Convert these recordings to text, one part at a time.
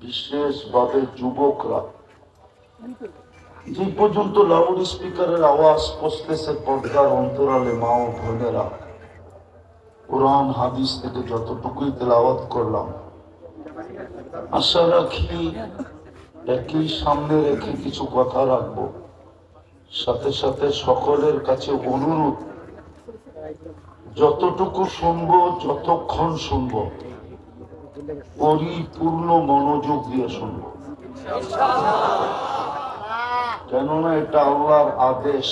বিশেষভাবে যুবকরা যে পর্যন্ত লাউড স্পিকারের আওয়াজ পৌঁছতেছে পর্দার অন্তরালে মা ও বোনেরা, কোরআন হাদিস থেকে যতটুকুই তেলাওয়াত করলাম, আশা রাখি একই সামনে রেখে কিছু কথা রাখবো। সাথে সাথে সকলের কাছে অনুরোধ, যতটুকু শুনবো, যতক্ষণ শুনবো, পরিপূর্ণ মনোযোগ দিয়ে শুনবো। কেননা এটা আল্লাহর আদেশ,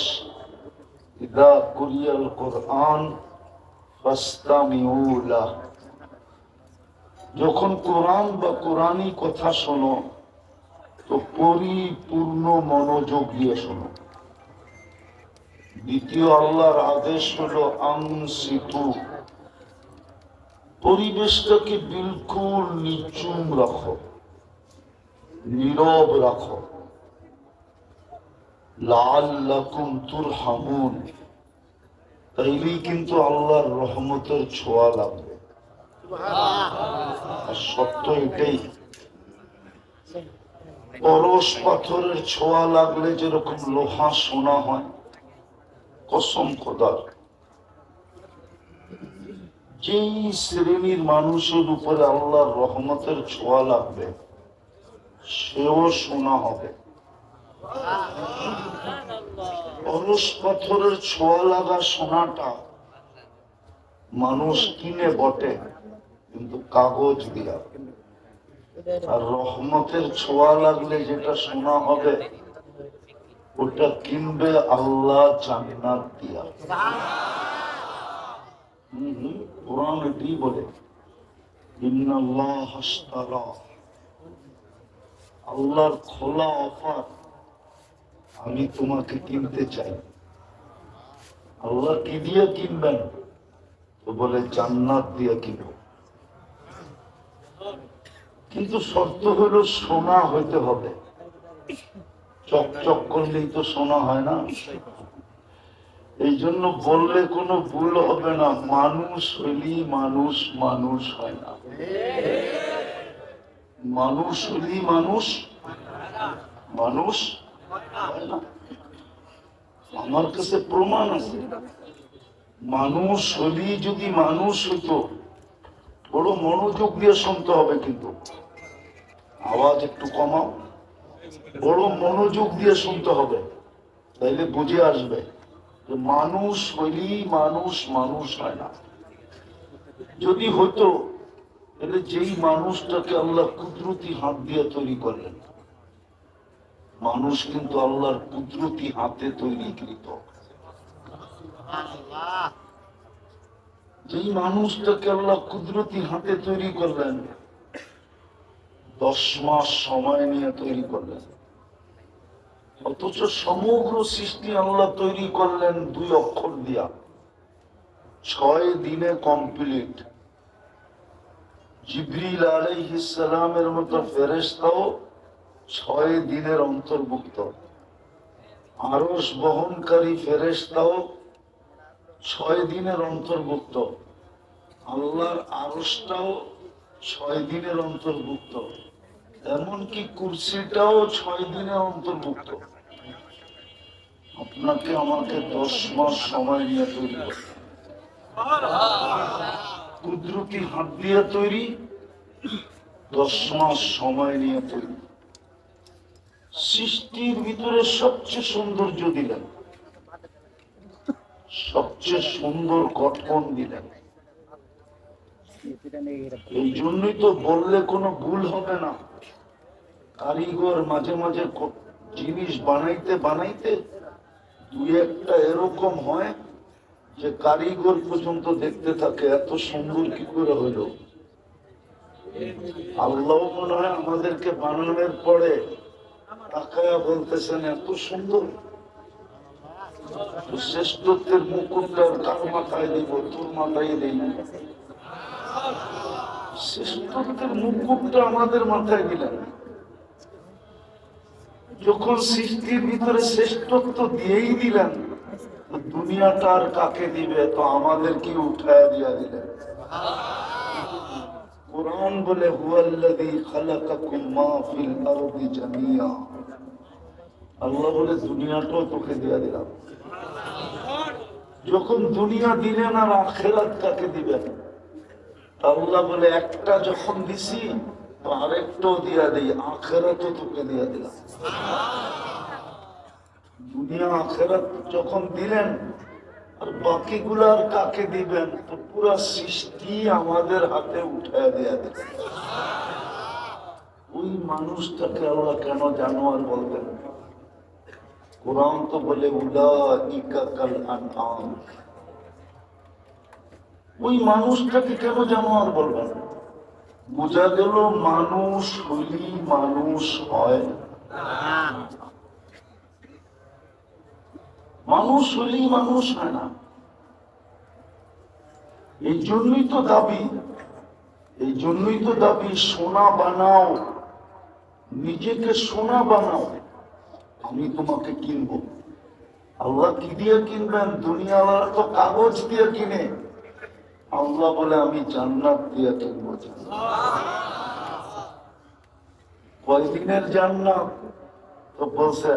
ইদা কুরিয়াল কোরআন ফাসতামিউ লাহ। যখন কোরআন বা কোরআনী কথা শোনো তো পরিপূর্ণ মনোযোগ দিয়ে শোনো। দ্বিতীয় আল্লাহর আদেশ হলো আনসিতু, পরিবেশটাকে বিলকুল নিচুম রাখো, নীরব রাখো। লাআল্লাকুম তুরহামুন, তাইলেই কিন্তু আল্লাহর রহমতের ছোঁয়া লাগবে। আর সত্য এটাই, পরশ পাথরের ছোঁয়া লাগলে যেরকম লোহা সোনা হয়, কসম খোদার, যেই শ্রেণীর মানুষের উপরে আল্লাহর রহমতের ছোঁয়া লাগবে সেও সোনা হবে। পরশ পাথরের ছোঁয়া লাগা সোনাটা মানুষ কিনে বটে, কিন্তু কাগজ দিয়া। আর রহমতের ছোঁয়া লাগলে যেটা সোনা হবে ওটা কিনবে আল্লাহ জান্নাত দিয়া। কোরআন এটাই বলে, ইন্নাল্লাহ আশতারা, আল্লাহর খোলা অফার, আমি তোমাকে কিনতে চাই। আল্লাহ কি দিয়ে কিনবেন? তো বলে জান্নাত দিয়ে কিনব। কিন্তু শর্ত হলো সোনা হইতে হবে। চকচক করলেই তো সোনা হয় না। এই জন্য বললে কোনো ভুল হবে না, মানুষ হইলেই মানুষ মানুষ হয় না। মানুষ হইলেই মানুষ মানুষ হয় না। আমার কাছে প্রমাণ আছে, মানুষ হইলেই যদি মানুষ হইতো, বড় মনোযোগ দিয়ে শুনতে হবে, কিন্তু আওয়াজ একটু কমাও, বড় মনোযোগ দিয়ে শুনতে হবে, তাইলে বুঝে আসবে যে মানুষ হইলেই মানুষ মানুষ হয় না। যদি হইতো তাহলে যেই মানুষটাকে আল্লাহ কুদরতি হাত দিয়ে তৈরি করলেন, মানুষ কিন্তু আল্লাহর কুদরতি হাতে তৈরিকৃত। যেই মানুষটাকে আল্লাহ কুদরতি হাতে তৈরি করলেন, 10 মাস সময় নিয়ে তৈরি করলেন, অথচ সমগ্র সৃষ্টি আল্লাহ তৈরি করলেন 2 অক্ষর দিয়া, 6 দিনে কমপ্লিট। জিবরিল আলাইহিস সালামের মতো ফেরেশতাও 6 দিনের অন্তর্ভুক্ত। আরশ বহনকারী ফেরেশতাও 6 দিনের অন্তর্ভুক্ত। আল্লাহর আরশটাও 6 দিনের অন্তর্ভুক্ত। এমনকি কুরসিটাও 6 দিনের অন্তর্ভুক্ত। আপনাকে আমাকে 10 মাস সময় নিয়ে তৈরি করতে, কুদরতি হাত দিয়ে তৈরি, 10 মাস সময় নিয়ে তৈরি। সৃষ্টির ভিতরে সবচেয়ে সৌন্দর্য দিলেন, সবচেয়ে সুন্দর গঠন দিলেন। এই জন্যই তো বললে কোনো ভুল হবে না। কারিগর মাঝে মাঝে জিনিস বানাইতে বানাইতে 2-1টা এরকম হয় যে কারিগর পর্যন্ত দেখতে থাকে এত সুন্দর কি করে হইল। আল্লাহ মনে হয় আমাদেরকে বানানোর পরে তাকায়া বলতেছেন এত সুন্দর। শ্রেষ্ঠত্বের মুকুটটা কার মাথায় দিব? তোর মাথায় দেই। শ্রেষ্ঠত্বের মুকুটটা আমাদের মাথায় দিলেন। যখন সৃষ্টির ভিতরে শ্রেষ্ঠত্ব দিয়েই দিলেন, দুনিয়াটা আর কাকে দিবে? তো আমাদেরকে উঠায় দিয়া দিলেন। কুরআন বলে হুয়াল্লাযী খালাকাকুম মা ফিল আরদি জামিয়া। আল্লাহ বলে দুনিয়াটাও তোকে দিয়ে দিলাম। যখন দুনিয়া দিলেন আর আখিরাত কাকে দিবেন? আল্লাহ বলে একটা যখন দিছি তো আরেকটাও দিয়া দিই, আখিরাতও তোকে দিয়ে দিলাম। দুনিয়া আখিরাত যখন দিলেন আর বাকিগুলার কাকে দিবেন? তো পুরা সৃষ্টি আমাদের হাতে উঠায় দেয়া দিলেন। ওই মানুষটাকে আল্লাহ কেন জানোয়ার বলবেন? কোরআন তো বলে উলাইকা কাল আনআম। ওই মানুষটাকে কেন জানোয়ার বলবেন? বোঝা গেল মানুষ হইলেই মানুষ হয় না। মানুষ হইলেই মানুষ হয় না। এই জন্যই তো দাবি সোনা বানাও, নিজেকে সোনা বানাও, আমি তোমাকে কিনবো। আল্লাহ কি দিয়ে কিনবেন? দুনিয়াওয়ালা তো কাগজ দিয়ে কিনে, আল্লাহ বলে আমি জান্নাত দিয়ে কিনবো। কয়দিনের জান্নাত? তো বলছে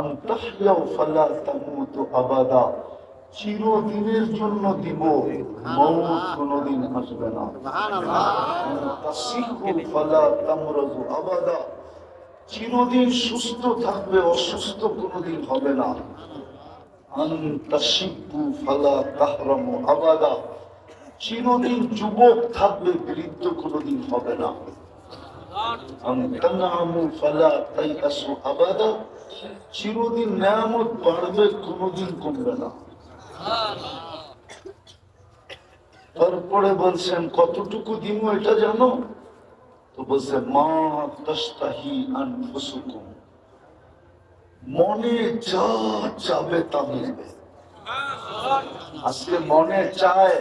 আনতাহইয়াও ফালা তামুতু আবাদা, চিরদিনের জন্য দিব, মওত কোনদিন আসবে না। তাসিহু ফালা তামরাজু আবাদা, চিরদিন সুস্থ থাকবে, অসুস্থ কোনদিন হবে না। আনতাশিবু ফালা তাহরামু আবাদা, চিরদিন যুবক থাকবে, বৃদ্ধ কোনদিন হবে না। আনতানামু ফালা তাইয়াসু আবাদা, চিরদিন নিয়ামত বাড়বে, কোনদিন কমবে না। তারপরে বলছেন কতটুকু দিব এটা জানো? তো বলছে মা তাশতাহি আনফুসুকুম, মনে যা চাবে তা মিলবে। আজকে মনে চায়,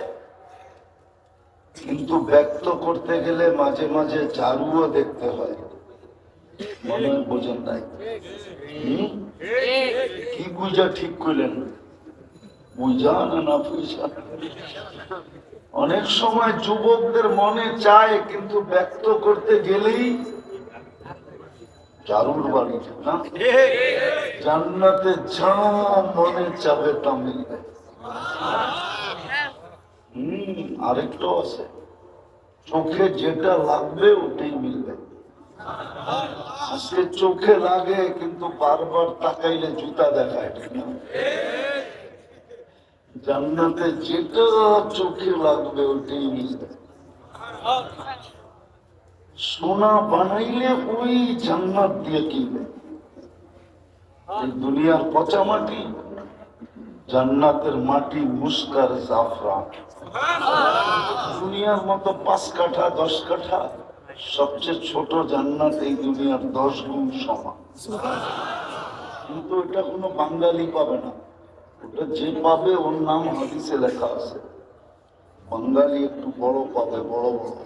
কিন্তু ব্যক্ত করতে গেলে মাঝে মাঝে ঝাড়ুও দেখতে হয়। মনে বোঝেন নাই? কি বুঝা ঠিক করলেন? বুঝা না বুঝা? অনেক সময় যুবকদের মনে চায়, কিন্তু ব্যক্ত করতে গেলেই ঝাড়ুর বাড়ি না। জান্নাতে যা মনে চাবে তা মিলবে। আরেকটাও আছে, চোখে যেটা লাগবে ওটাই মিলবে। আজকে চোখে লাগে, কিন্তু বারবার তাকাইলে জুতা দেখায়, ঠিক না? জান্নাতে যেটা চোখে লাগবে ওটাই মিলবে। সোনা বানাইলে ওই জান্নাত দিয়ে কিনবে। এই দুনিয়ার পচা মাটি, জান্নাতের মাটি মুস্কার জাফরান। দুনিয়ার মতো 5 কাঠা 10 কাঠা, সবচেয়ে ছোট জান্নাত এই দুনিয়ার 10 গুণ সমান। কিন্তু এটা কোনো বাঙালি পাবে না, ওটা যে পাবে ওর নাম হাদিসে লেখা আছে। বাঙালি একটু বড় পাবে, বড় বড়।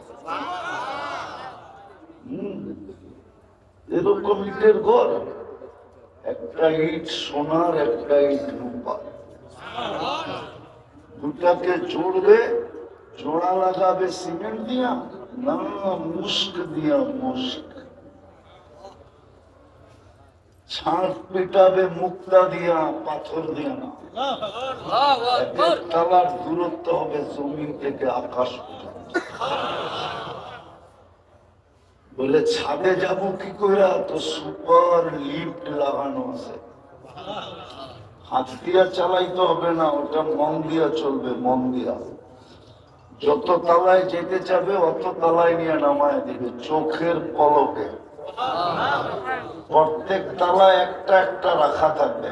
এরকম ইটের ঘর, একটা ইট সোনার, একটা ইট রূপার। দুটাকে জোড়বে, জোড়া লাগাবে সিমেন্ট দিয়া না মুস্ক দিয়া, মুস্ক। ছাদ পেটাবে মুক্তা দিয়া, পাথর দিয়া না। তালার দূরত্ব হবে জমিন থেকে আকাশ পর্যন্ত। বলে ছাদে যাব কি করে? তো সুপার লিফট লাগানো আছে, হাত দিয়া চালাইতে হবে না, ওটা মন দিয়া চলবে, মন দিয়া। যত তালায় যেতে চাবে অত তালায় নিয়ে নামায় দিবে চোখের পলকে। প্রত্যেক তালায় একটা একটা রাখা থাকবে।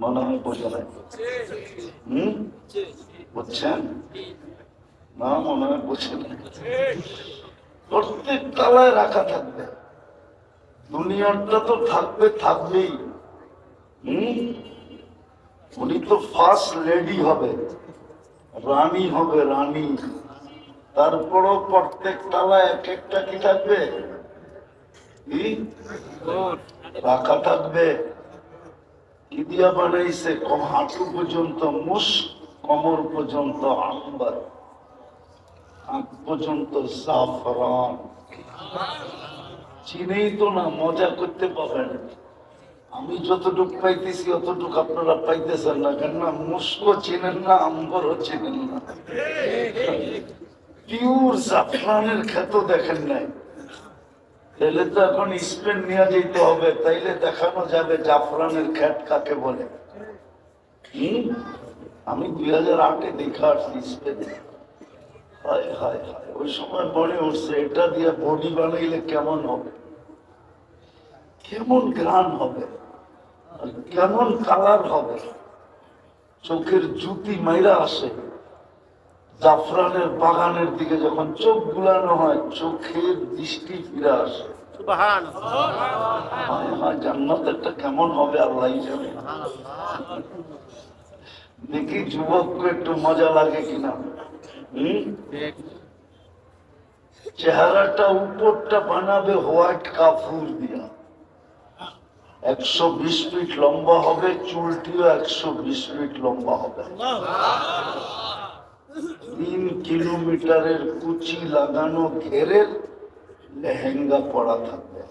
মনে হয় বোঝা নাই? বুঝছেন না? মনে হয় বুঝে নাই। প্রত্যেক তালায় রাখা থাকবে। দুনিয়াটা তো থাকবে, থাকবেই। উনি তো ফার্স্ট লেডি হবে, রানী হবে, রানী। তারপরও প্রত্যেক তালায় এক একটা কি থাকবে? রাখা থাকবে। কি দিয়া বানাইছে? হাঁটু পর্যন্ত মুস, কোমর পর্যন্ত আম্বার। আগ পর্যন্ত জাফরান চিনেই তো না, মজা করতে পাবেন। আমি যতটুকু পাইতেছি অতটুকু আপনারা পাইতেছেন না, কেননা মুস্কো চিনেন না, আম্বরও চিনেন না। পিওর জাফরানের ক্ষেত দেখেন নাই, তাইলে তো এখন স্পেন নিয়ে যেতে হবে, তাইলে দেখানো যাবে জাফরানের ক্ষেত কাকে বলে। আমি 2008-এ দেখা আসছি স্পেনে। হায় হায় হায়, ওই সময় মনে উঠছে এটা দিয়ে বডি বানাইলে কেমন হবে, কেমন গ্রান হবে, কেমন কালার হবে। চোখের জুতি মাইরা আসে জাফরানের বাগানের দিকে, যখন চোখ বুলানো হয় চোখের দৃষ্টি ফিরে আসে। জান্নাত একটা কেমন হবে আল্লাহ জানে। দেখি যুবককে একটু মজা লাগে কিনা। চেহারাটা উপরটা বানাবে হোয়াইট কাপড় দিয়া, 120 ফিট লম্বা হবে, চুলটিও 120 ফিট লম্বা হবে, 3 কিলোমিটারের কুচি লাগানো ঘেরের লেহেঙ্গা পরা থাকবে।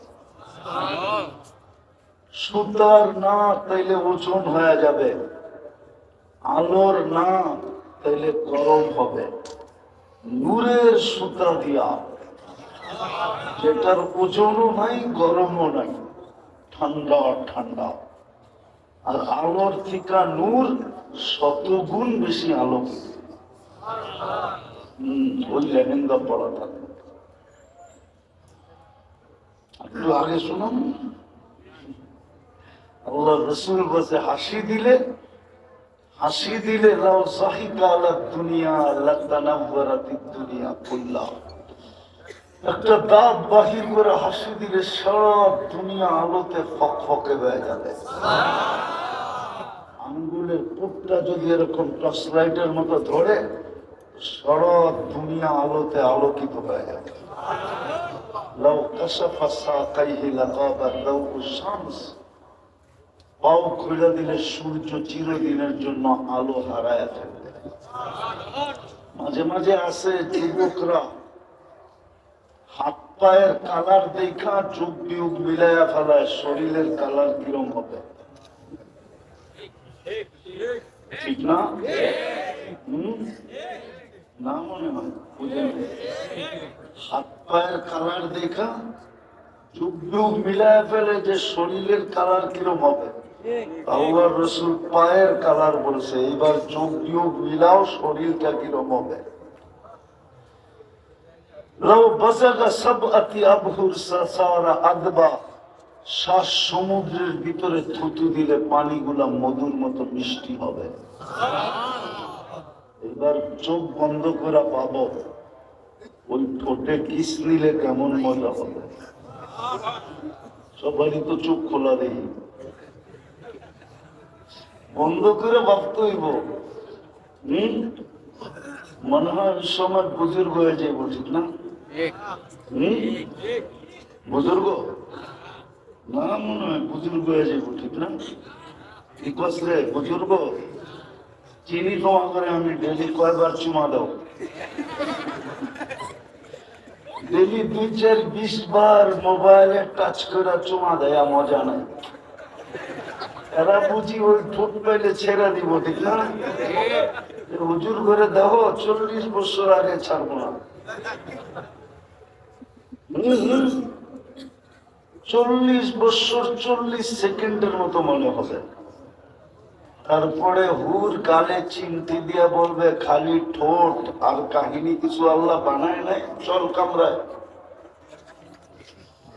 সুতার না, তাইলে ওজন হয়ে যাবে, আলোর না, তাইলে গরম হবে, নূরের সুতা দিয়া, যেটার ওজনও নাই গরমও নাই, ঠান্ডা ঠান্ডা। আর আলোর থেকে নূর 100 গুণ বেশি আলো। ওই লেহেঙ্গা পরা থাকবে। একটু আগে শুনুন, আল্লাহ রসুল বসে হাসি দিলে লাউ সাহিকা আলা দুনিয়া লাতানাওয়ারাতিদ দুনিয়া কুল্লাহ। একটা দাঁত বাহির করে হাসি দিলে সারা দুনিয়া আলোতে ফকফকে হয়ে যাবে। আঙ্গুলের পুটটা যদি এরকম টর্চ লাইটের মতো ধরে, সারা দুনিয়া আলোতে আলোকিত হয়ে যাবে। লাউ কাশাফা সাকাইহি লাগাবা দাউউ শামস। পাও খুলে দিলে সূর্য চিরদিনের জন্য আলো হারায় ফেলবে। মাঝে মাঝে আসে যুবকরা হাত পায়ের কালার দেখা যুগ বিয়োগ মিলাইয়া ফেলায়, শরীরের কালার কিরম হবে, ঠিক না? না মনে হয় বুঝেন, হাত পায়ের কালার দেখা যুগ বিয়োগ মিলাইয়া ফেলে যে শরীরের কালার কিরম হবে। আল্লাহ রসুল পায়ের কালার বলছে, এবার যোগ বিয়োগ মিলাও শরীরটা কিরম হবে। সমুদ্রের ভিতরে থুতু দিলে পানিগুলা মধুর মতো মিষ্টি হবে। এবার চোখ বন্ধ করে পাবো ওই ঠোঁটে কিস নিলে কেমন মজা হবে। সবারই তো চোখ খোলা দেখি, বন্ধ করে ভাবতে হইব। মনে হয় ওই সময় বুজুর্গ হয়ে যাইব, ঠিক না? বুজুর্গ না, মনে হয় বুজুর্গ হয়ে যাইব, ঠিক না? ঠিক আছে বুজুর্গ, চিনি তোমা করে আমি ডেলি কয়বার চুমা দাও? ডেলি 2-4-20 বার মোবাইলে টাচ করে চুমা দেয়া মজা নাই। এরা বুঝি ওই ঠোঁট পাইলে ছেড়ে দিব, ঠিক না? হুজুর করে দেখো 40 বছর আগে ছাড়বো না। 40 বছর 40 সেকেন্ডের মতো মনে হবে। তারপরে হুর গালে চিমটি দিয়া বলবে খালি ঠোঁট, আর কাহিনী কিছু আল্লাহ বানায় নাই, চল কামরায়।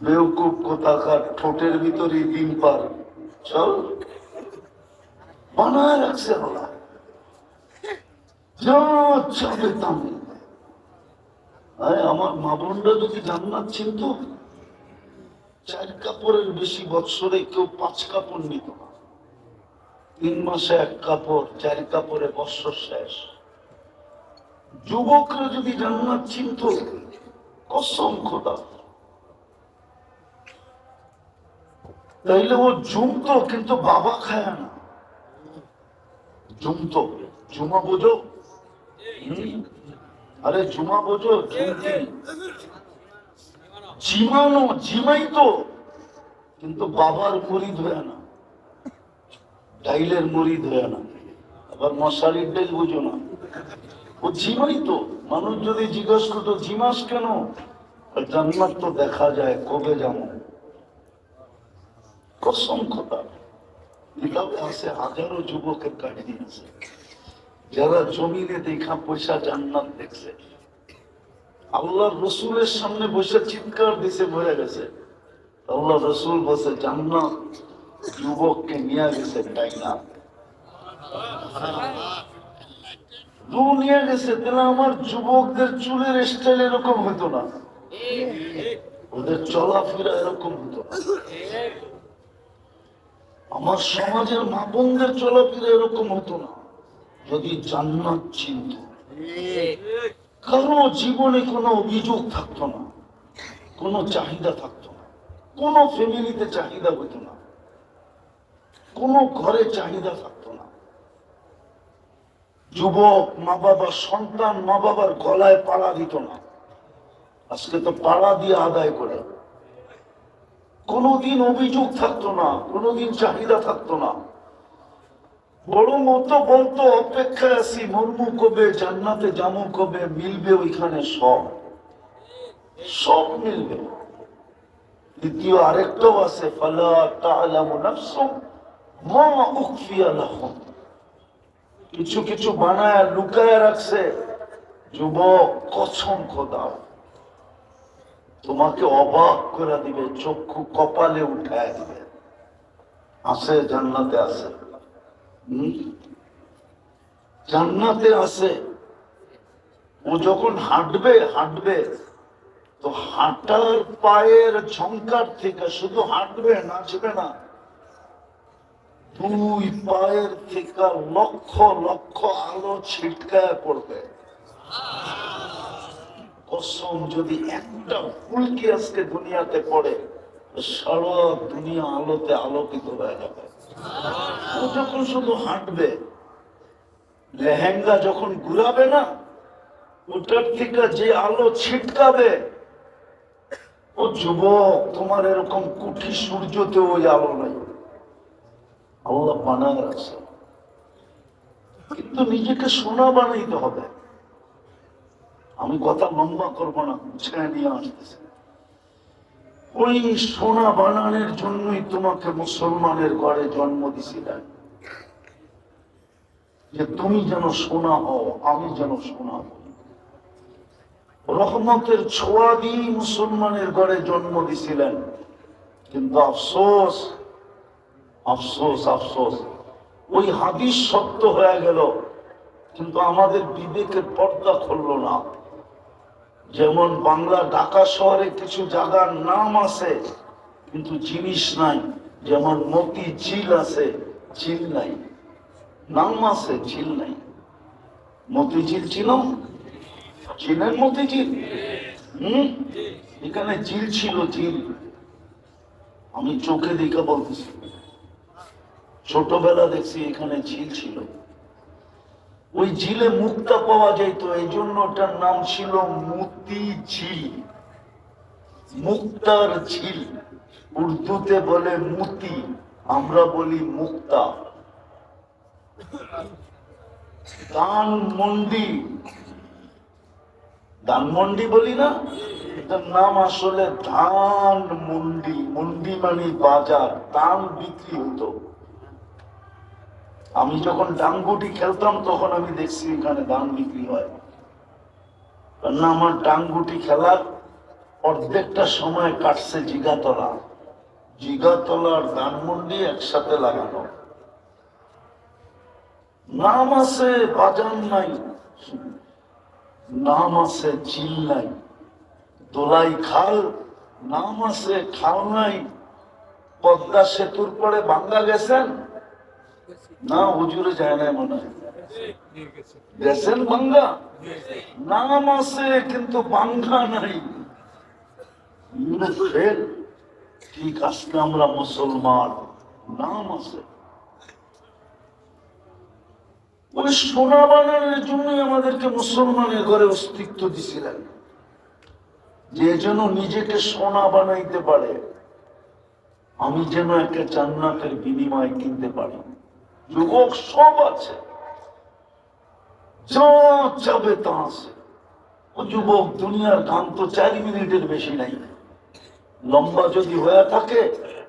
বেউকুব কোথাকার, ঠোঁটের ভিতরে দিন পার, চল বানায় রাখছে আল্লাহ। আমার মা বোনরা যদি জান্নাত চিনত, 4 কাপড়ের বেশি বৎসরে কেউ 5 কাপড় নিত না। 3 মাসে 1 কাপড়, 4 কাপড়ে বৎসর শেষ। যুবকরা যদি জান্নাত চিনত, কসম খোদা, তাইলে ও জুমত, কিন্তু বাবা খায় না। জুমত, জুমা বোঝো? আরে জুমা বোঝো, জিমানো জিমাই তো, কিন্তু বাবার মুরিদ হয়ে না, ডাইলের মুরিদ হয়ে না। আবার মশারির ডাইল বুঝো না, ও জিমাই তো। মানুষ যদি জিজ্ঞাসা করতো জিমাস কেন, জান্নাত তো দেখা যায়, কবে যাবো? কসম খোদা, কিতাবে আছে হাজারো যুবকের কাহিনী আছে যারা জমিনে দেখা পয়সা জান্নাত দেখছে, আল্লাহ রসুলের সামনে বসে চিৎকার দিছে, মরে গেছে। আল্লাহ রসুল বসে জান্নাত যুবককে নিয়ে গেছে, তাই না নিয়ে গেছে। তাহলে আমার যুবকদের চুলের স্টাইল এরকম হতো না, ওদের চলাফেরা এরকম হতো না, আমার সমাজের মা বোনদের চলাফেরা এরকম হতো না যদি জান্নাত চিনত। কারো জীবনে কোনো অভিযোগ থাকতো না, কোনো চাহিদা থাকতো না, কোনো ফ্যামিলিতে চাহিদা হতো না, কোনো ঘরে চাহিদা থাকতো না। যুবক মা বাবার সন্তান মা বাবার গলায় পাড়া দিত না, আজকে তো পাড়া দিয়ে আদায় করে। কোনোদিন অভিযোগ থাকতো না, কোনোদিন চাহিদা থাকতো না, বড় মতো বলতো অপেক্ষায় আছি, মরমু কবে, জান্নাতে জামু কবে, মিলবে ওইখানে সব, সব মিলবে। দ্বিতীয় আরেকটাও আছে, ফালা তা'লামু নাফসুম মা উখফিয়া লাহুম, কিছু কিছু বানায় লুকায় রাখছে। যুবক কসম খোদা, তোমাকে অবাক করে দিবে, চক্ষু কপালে উঠায় দিবে। আছে জান্নাতে আছে, জান্নাতে আছে। ও যখন হাঁটবে হাঁটবে তো হাঁটার পায়ের ঝংকার থেকে শুধু হাঁটবে, নাচবে না, দুই পায়ের থেকে লক্ষ লক্ষ আলো ছিটকায় পড়বে। কসম, যদি একটা ফুলকি আজকে দুনিয়াতে পড়ে, সারা দুনিয়া আলোতে আলোকিত হয়ে যাবে। ও যখন শুধু হাঁটবে, লেহেঙ্গা যখন ঘুরাবে না, ওটার থেকে যে আলো ছিটকাবে, ও যুবক তোমার এরকম কুঠি সূর্যতে ওই আলো নাই, আল্লাহ বানায় রাখছে। কিন্তু নিজেকে সোনা বানাইতে হবে। আমি কথা লম্বা করবো না, গুছিয়ে নিয়ে আসতেছি। ওই সোনা বানানোর জন্যই তোমাকে মুসলমানের ঘরে জন্ম দিছিলেন, যে তুমি যেন সোনা হও, আমি যেন সোনা হই। রহমতের ছোঁয়া দিয়ে মুসলমানের ঘরে জন্ম দিছিলেন। কিন্তু আফসোস আফসোস আফসোস, ওই হাদিস সত্য হয়ে গেল, কিন্তু আমাদের বিবেকের পর্দা খুললো না। যেমন বাংলা ঢাকা শহরে কিছু জায়গার নাম আছে কিন্তু জিনিস নাই, যেমন মতি ঝিল আছে, ঝিল নাই, নাম আছে, ঝিল নাই। মতিঝিল ছিল, ছিলেন মতিঝিল, এখানে ঝিল ছিল, ঝিল। আমি চোখে দেখে বলতেছি, ছোটবেলা দেখছি এখানে ঝিল ছিল। ওই ঝিলে মুক্তা পাওয়া যেত, এই জন্য ওটার নাম ছিল মতি ঝিল, মুক্তার ঝিল। উর্দুতে বলে মুতি, আমরা বলি মুক্তা। ধানমন্ডি, ধানমন্ডি বলি না, এটার নাম আসলে ধান মন্ডি। মন্ডি মানে বাজার, ধান বিক্রি হতো। আমি যখন ডাঙ্গুটি খেলতাম তখন আমি দেখছি এখানে ধান বিক্রি হয়। না, আমার ডাঙ্গুটি খেলার অর্ধেকটা সময় কাটছে জিগাতলা, জিগাতলার ধানমন্ডি একসাথে লাগানো। নাম আছে, বাজার নাই, নাম আছে, ঝিল নাই। দোলাই খাল, নাম আছে, খাল নাই। পদ্মা সেতুর পরে বাংলা গেছেন না? হুজুরে যায় না মনে হয়, গেছেন বাংলা, নাম আছে কিন্তু বাংলা নাই। ঠিক আজকে আমরা মুসলমান, নাম আছে। ওই সোনা বানানোর জন্যই আমাদেরকে মুসলমানের ঘরে অস্তিত্ব দিছিলেন, যে যেন নিজেকে সোনা বানাইতে পারে, আমি যেন একটা জান্নাতের বিনিময় কিনতে পারি। যুবক সব আছে, যা চাবে তা আছে। ও যুবক, দুনিয়ার গান তো 4 মিনিটের বেশি নাই। লম্বা যদি হয়ে থাকে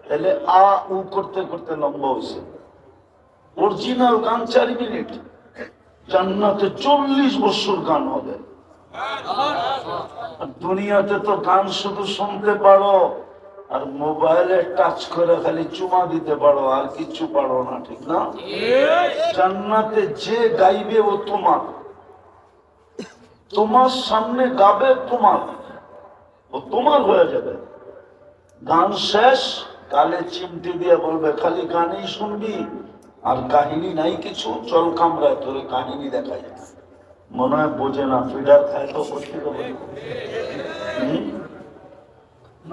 তাহলে আ উ করতে করতে লম্বা হয়েছে। অরিজিনাল গান 4 মিনিট, জান্নাতে 40 বছর গান হবে। দুনিয়াতে তো গান শুধু শুনতে পারো আর মোবাইলে টাচ করে খালি চুমা দিতে পারো, আর কিছু পারো না, ঠিক না? জান্নাতে যে গাইবে ও তোমার, তোমার সামনে গাবে তোমার, ও তোমার হয়ে যাবে। গান শেষ, গালে চিমটি দিয়ে বলবে খালি গানই শুনবি আর কাহিনী নাই কিছু, চল কামরায় তোর কাহিনী দেখাই। মনে হয় বোঝে না, ফিডার খায় তো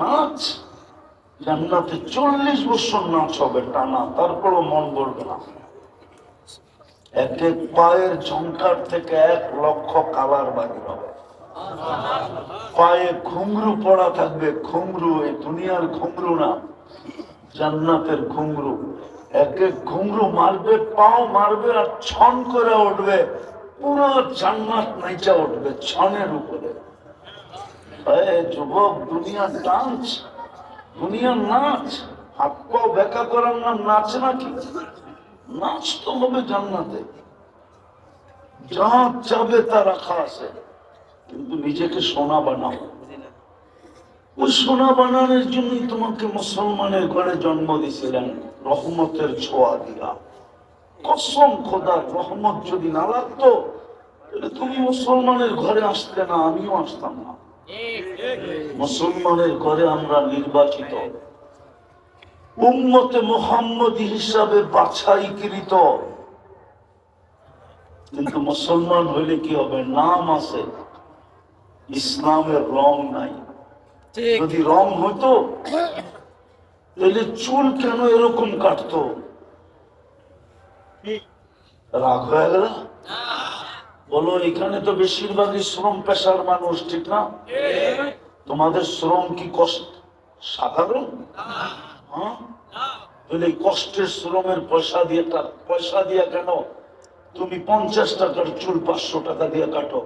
নাচ। জান্নাতে 40 বছর নাচ হবে টানা, তারপরও মন বলবে না। এক এক পায়ের ঝংকার থেকে 1 লক্ষ কালার বাহির হবে। পায়ে ঘুংরু পড়া থাকবে, ঘুংরু, এই দুনিয়ার ঘুংরু না, জান্নাতের ঘুংরু। এক এক ঘুংরু মারবে, পাও মারবে আর ছন করে উঠবে, পুরো জান্নাত নাইচা উঠবে ছনের উপরে। যুবক, দুনিয়ার ডান্স, দুনিয়ার নাচ, হাত পাও বেকা করার নাম নাচ নাকি? নাচ তো হবে জান্নাতে, যা যাবে তা রাখা আছে। কিন্তু নিজেকে সোনা বানাও। ওই সোনা বানানোর জন্যই তোমাকে মুসলমানের ঘরে জন্ম দিয়েছিলেন, রহমতের ছোঁয়া দিয়া। কসম খোদার, রহমত যদি না লাগতো তাহলে তুমি মুসলমানের ঘরে আসতে না, আমিও আসতাম না। মুসলমানের ঘরে আমরা নির্বাচিত, উম্মতে মুহাম্মদী হিসাবে বাছাইকৃত। কিন্তু মুসলমান হইলে কি হবে? নাম আছে, ইসলামের রং নাই। যদি রং হতো তাহলে চুল কেন এরকম কাটতো? রাগ হয়ে গেল? বলো, এখানে তো বেশিরভাগই শ্রম পেশার মানুষ, ঠিক না? তোমাদের শ্রম কি কষ্ট সাধারণ? হ্যাঁ, তাহলে কষ্টের শ্রমের পয়সা দিয়ে কেন তুমি 50 টাকার চুল 500 টাকা দিয়ে কাটো?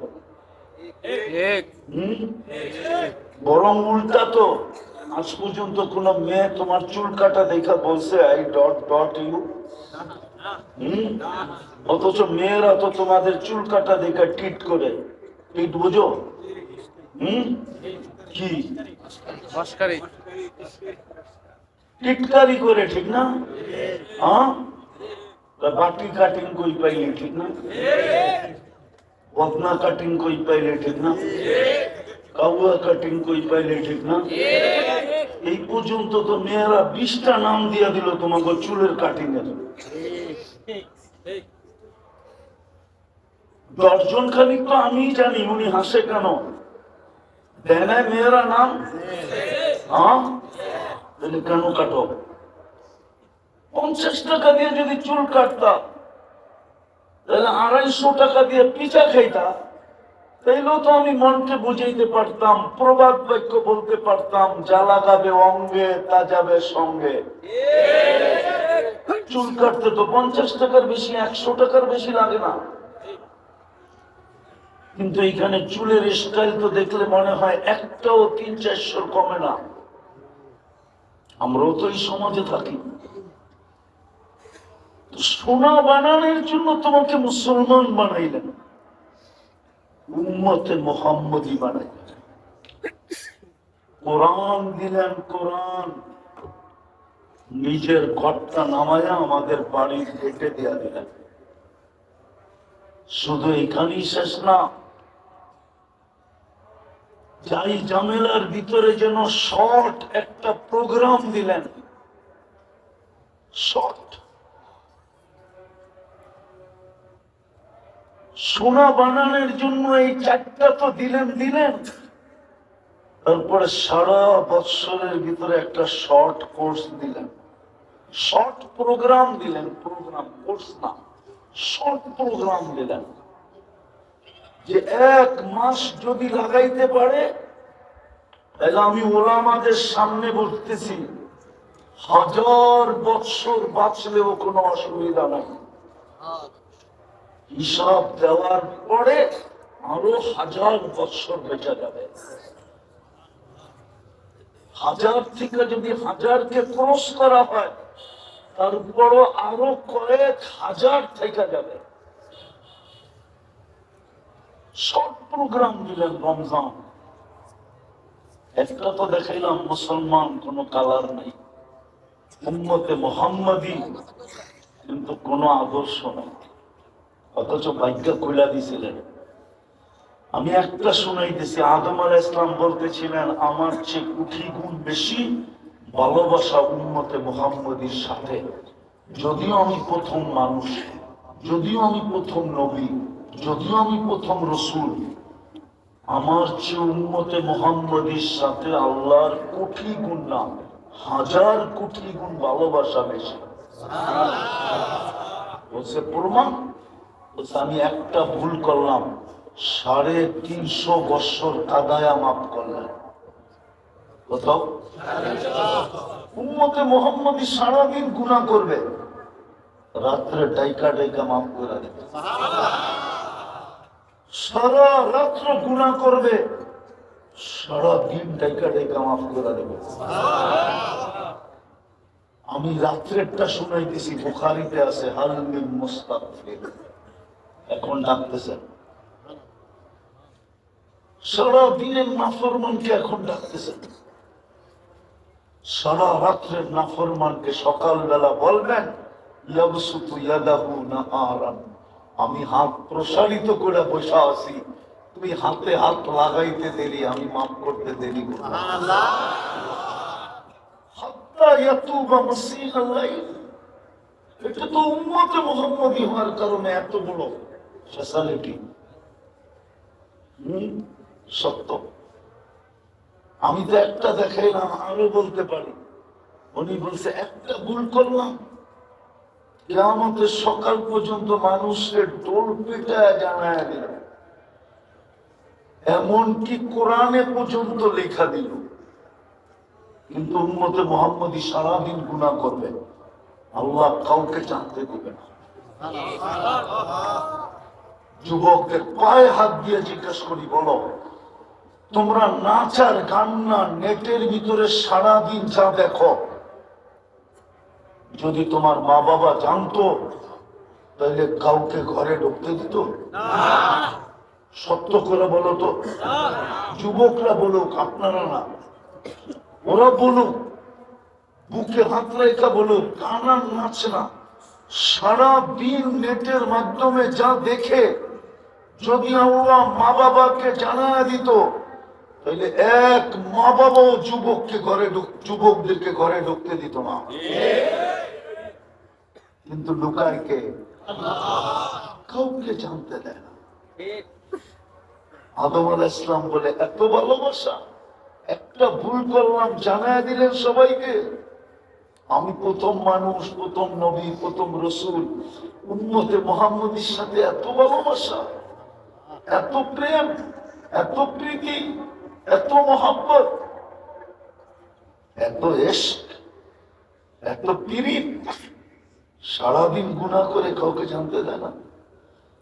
বরং উল্টা তো, আজ পর্যন্ত কোন মেয়ে তোমার চুল কাটা দেখা বলছে আই ডট ডট ইউ? অথচ মেয়েরা তো তোমাদের চুল কাটা দেখা টিট করে। টিট বুঝো? কি টিটকারি করে, ঠিক না? হ্যাঁ, বাটি কাটিং কই পাইলে, ঠিক না? বদনা কাটিং কই পাইলে, ঠিক না? কাউয়া কাটিং কই পাইলে, ঠিক না? এই পর্যন্ত তো মেয়েরা 20টা নাম দিয়া দিল তোমাকে চুলের কাটিং এর। 10 জন খালি তো আমি জানি, উনি হাসে কেন? দেয় না মেয়েরা নাম? হ্যাঁ, তাহলে কেন কাটো? 50 টাকা দিয়ে যদি চুল কাটতাম তাহলে 250 টাকা দিয়ে পিঠা খাইতা, তাইলেও তো আমি মনকে বুঝাইতে পারতাম, প্রবাদ বাক্য বলতে পারতাম, যা লাগাবে অঙ্গে তা যাবে সঙ্গে। চুল কাটতে তো 50 টাকার বেশি, 100 টাকার বেশি লাগে না। কিন্তু এখানে চুলের স্টাইল তো দেখলে মনে হয় একটাও 300-400 কমে না। আমরাও তো এই সমাজে থাকি। সোনা বানানোর জন্য তোমাকে মুসলমান বানাইলেন, উম্মতে মুহাম্মদী বানাইলেন, কোরআন দিলেন। কোরআন নিজের ঘরটা নামায়া আমাদের বাড়ির গেটে দিয়া দিলেন। শুধু এখানেই শেষ না, যাই ঝামেলার ভিতরে যেন শর্ট একটা প্রোগ্রাম দিলেন। শর্ট সোনা বানানোর জন্য এই 4টা তো দিলেন। তারপরে সারা বৎসরের ভিতরে একটা শর্ট কোর্স দিলেন, শর্ট প্রোগ্রাম দিলেন। প্রোগ্রাম, কোর্স না, শর্ট প্রোগ্রাম দিলেন যে 1 মাস যদি লাগাইতে পারে তাহলে আমি ওলামাদের সামনে বলতেছি 1000 বৎসর বাঁচলেও কোনো অসুবিধা নাই। হিসাব দেওয়ার পরে আরো 1000 বৎসর বেঁচে যাবে। 1000 থেকে যদি 1000কে ক্রস করা হয় তারপরও আরো কয়েক হাজার থেকে যাবে। শর্ট প্রোগ্রাম দিলেন রমজান। একটা তো দেখাইলাম মুসলমান কোন কালার নাই, উম্মতে মুহাম্মাদি কিন্তু কোনো আদর্শ নাই, অথচ ভাগ্য খুলা দিছিলেন। আমি একটা শুনাইতেছি, আদম আলাইহিস সালাম বলতেছিলেন আমার চেয়ে কোটি গুণ বেশি ভালোবাসা উম্মতে মুহাম্মাদির সাথে। যদিও আমি প্রথম মানুষ, যদিও আমি প্রথম নবী, যদিও আমি প্রথম রসুল, আমার চেয়ে উম্মতে মুহাম্মাদির সাথে আল্লাহর কোটি গুণ না 1000 কোটি গুণ ভালোবাসা বেশি। বলছে প্রমাণ, বলছে আমি একটা ভুল করলাম 350 বৎসর কাদায়া মাফ করলেন। কোথাও উম্মতে মুহাম্মাদি সারাদিন গুনাহ করবে, রাত্রে ডাইকা ডাইকা মাফ করে দেবে। সারা রাত্র গুনাহ করবে, সারাদিন ডাইকা ডাইকা মাফ করে দেবে। আমি রাত্রেরটা শুনাইতেছি, বুখারীতে আছে হাল মিন মুস্তাগফির, এখন ডাকতেছেন। সারা দিনের নাফরমানকে এখন ডাকতেছেন, সারা রাত্রের নাফরমানকে সকালবেলা বলবেন ইয়াবসুতু ইয়াদাহু নাহারান, আমি হাত প্রসারিত করে বসা আছি, তুই হাতে হাত লাগাইতে দেরি, আমি মাফ করতে দেরি করব। সুবহানাল্লাহ। হাত্তা ইয়াতুবা মাসিহাল লাইল, এটা তো উম্মতে মুহাম্মাদি হওয়ার কারণে এত বড় ফ্যাসিলিটি। সত্য। আমি তো একটা দেখাইলাম, আরো বলতে পারি। উনি বলছে একটা ভুল করলাম, কিয়ামতের সকাল পর্যন্ত মানুষের টোল পিটায় জানায় দিল, এমনকি কোরআনে পর্যন্ত লেখা দিল। কিন্তু উম্মতে মুহাম্মাদি সারাদিন গুনাহ করবে, আল্লাহ কাউকে জানতে দিবে না। যুবকদের পায়ে হাত দিয়ে জিজ্ঞেস করি, বলো তোমরা নাচ আর গান না নেটের ভিতরে সারাদিন যা দেখো, যদি তোমার মা বাবা জানতো তাহলে কাউকে ঘরে ঢুকতে দিত? সত্য করে বলো তো। যুবকরা বলুক, আপনারা না, ওরা বলুক, বুকে হাত রেখা বলুক, গান আর নাচ না, সারাদিন নেটের মাধ্যমে যা দেখে যদি আল্লাহ মা বাবাকে জানায় দিত তাহলে এক মা বাবাও যুবকদেরকে ঘরে ঢুকতে দিত না। কিন্তু লুকায় কে? কাউকে জানতে দেয় না। আদম আলাইহিস সালাম বলে এত ভালোবাসা, একটা ভুল করলাম জানায় দিলেন সবাইকে। আমি প্রথম মানুষ, প্রথম নবী, প্রথম রসুল, উম্মতে মুহাম্মাদির সাথে এত ভালোবাসা, এত প্রেম, এত প্রীতি, এত মহব্বত, এত ইশক, এত পীড়িত, সারাদিন গুনাহ করে কাউকে জানতে দেয় না।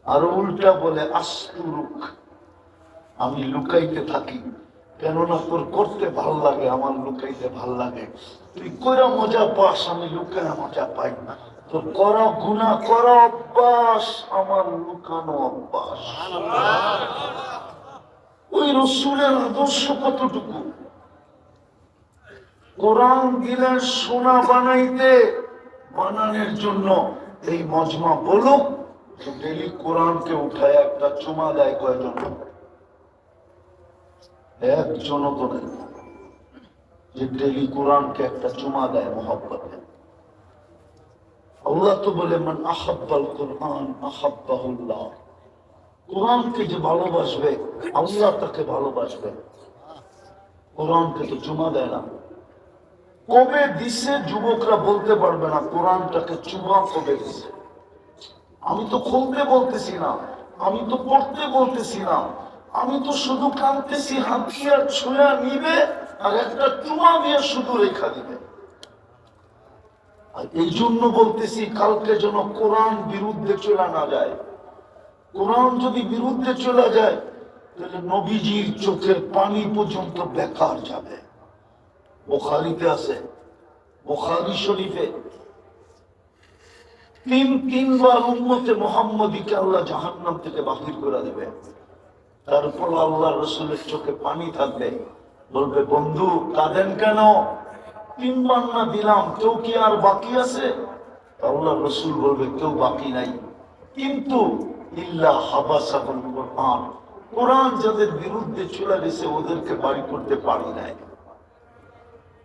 আর উল্টা বলে আস্তুরুক, আমি লুকাইতে থাকি, কেননা তোর করতে ভাল লাগে, আমার লুকাইতে ভাল লাগে। তুই কইরা মজা পাস, আমি লুকায় মজা পাই না। তোর করা গুনাহ করা অভ্যাস, আমার লুকানো অভ্যাস। ওই রসুলের আদর্শ কতটুকু? কোরআন দিলেন সোনা বানাইতে, বানানোর জন্য এই মজমা বলুক ডেলি কোরআনকে উঠায় একটা চুমা দেয় কয়জন? একজনও তো নেই যে ডেলি কোরআনকে একটা চুমা দেয় মহব্বতে। আল্লাহ তো বলে মান আহাব্বাল কোরআন আহাব্বাহুল্লাহ, কোরআনকে যে ভালোবাসবে আল্লাহ তাকে ভালোবাসবে। কোরআনকে তো চুমা দেয় না। কবে দিছে যুবকরা বলতে পারবে না, কোরআনটাকে চুমা কবে দিছে। আমি তো খুলতে বলতেছি না, আমি তো পড়তে বলতেছি না, আমি তো শুধু কাঁদতেছি হাতিয়ার ছুঁয়া নিবে আর একটা চুমা দিয়ে শুধু রেখা দিবে। আর এই জন্য বলতেছি কালকে যেন কোরআন বিরুদ্ধে চলে না যায়। কোরআন যদি বিরুদ্ধে চলে যায় তাহলে নবীজির চোখের পানি পর্যন্ত বেকার যাবে। বুখারীতে আছে, বুখারী শরীফে তিনবার উম্মতে মুহাম্মদীকে আল্লাহ জাহান্নাম থেকে বাহির করে দেবে। তারপর আল্লাহ রসুলের চোখে পানি থাকবে, বলবে বন্ধু কাঁদেন কেন? তিনবার না দিলাম, কেউ কি আর বাকি আছে? আল্লাহ রসুল বলবে কেউ বাকি নাই, কিন্তু ইল্লা হাবাসাহুল কোরআন, কোরআন যাদের বিরুদ্ধে চলে গেছে ওদেরকে বাড়ি করতে পারি নাই।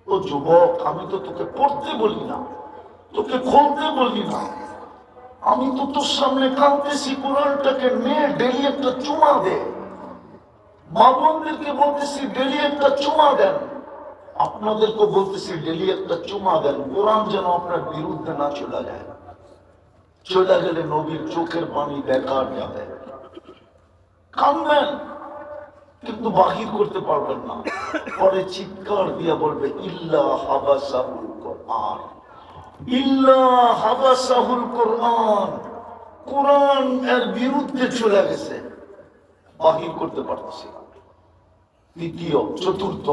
ও যুবক, আমি তো তোকে পড়তে বলি না, তোকে খুলতে বলি না, আমি তো তোর সামনে কাঁদতেছি, কোরআনটাকে নিয়ে ডেলি একটা চুমা দে। মা বোনদেরকে বলতেছি ডেলি একটা চুমা দেন, আপনাদেরকে বলতেছি ডেলি একটা চুমা দেন, কোরআন যেন আপনার বিরুদ্ধে না চলে যায়। চলে গেলে নবীর চোখের পানি বেকার যাবে। কাঁদবেন কিন্তু বাহির করতে পারবেন না, পরে চিৎকার দিয়া বলবে ইল্লা হাবাসাহুল কোরআন, ইল্লা হাবাসাহুল কোরআন, কোরআন এর বিরুদ্ধে চলে গেছে, বাহির করতে পারতেছি না। তৃতীয়, চতুর্থ,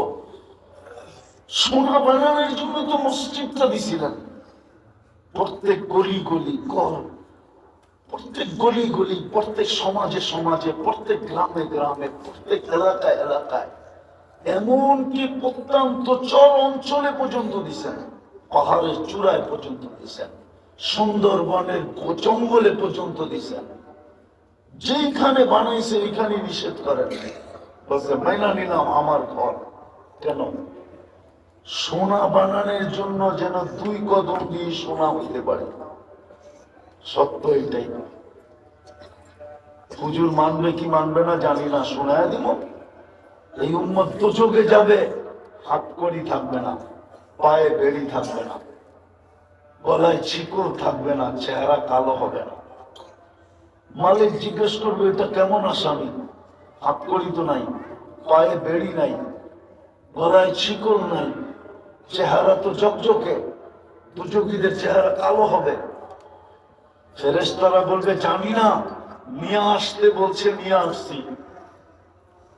সোনা বানানোর জন্য তো মসজিদটা দিছিলেন। প্রত্যেক গলি গলি ঘর, প্রত্যেক গলি গলি, প্রত্যেক সমাজে সমাজে, প্রত্যেক গ্রামে গ্রামে, প্রত্যেক এলাকায় এলাকায়, এমনকি প্রত্যন্ত চর অঞ্চলে পর্যন্ত দিছেন, পাহাড়ের চূড়ায় পর্যন্ত দিছেন, সুন্দরবনের জঙ্গলে পর্যন্ত দিছেন। যেখানে বানাইছে ওইখানে নিষেধ করেন, বলছে মাইনা নিলাম আমার ঘর। কেন? সোনা বানানোর জন্য যেন 2 কদম দিয়ে সোনা হইতে পারে। সত্য এটাই। হুজুর মানবে কি মানবে না জানি না, শোনায় দিব। এই উম্মত দোজখে যাবে, হাত কড়ি থাকবে না, পায়ে বেড়ি থাকবে না, গলায় শিকল থাকবে না, চেহারা কালো হবে না। মালিক জিজ্ঞেস করবে এটা কেমন আসামি? হাত কড়ি তো নাই, পায়ে বেড়ি নাই, গলায় শিকল নাই, চেহারা তো ঝকঝকে, দুজগীদের চেহারা কালো হবে। ফেরেশতারা বলবে জানি না, নিয়ে আসতে বলছে নিয়ে আসছি,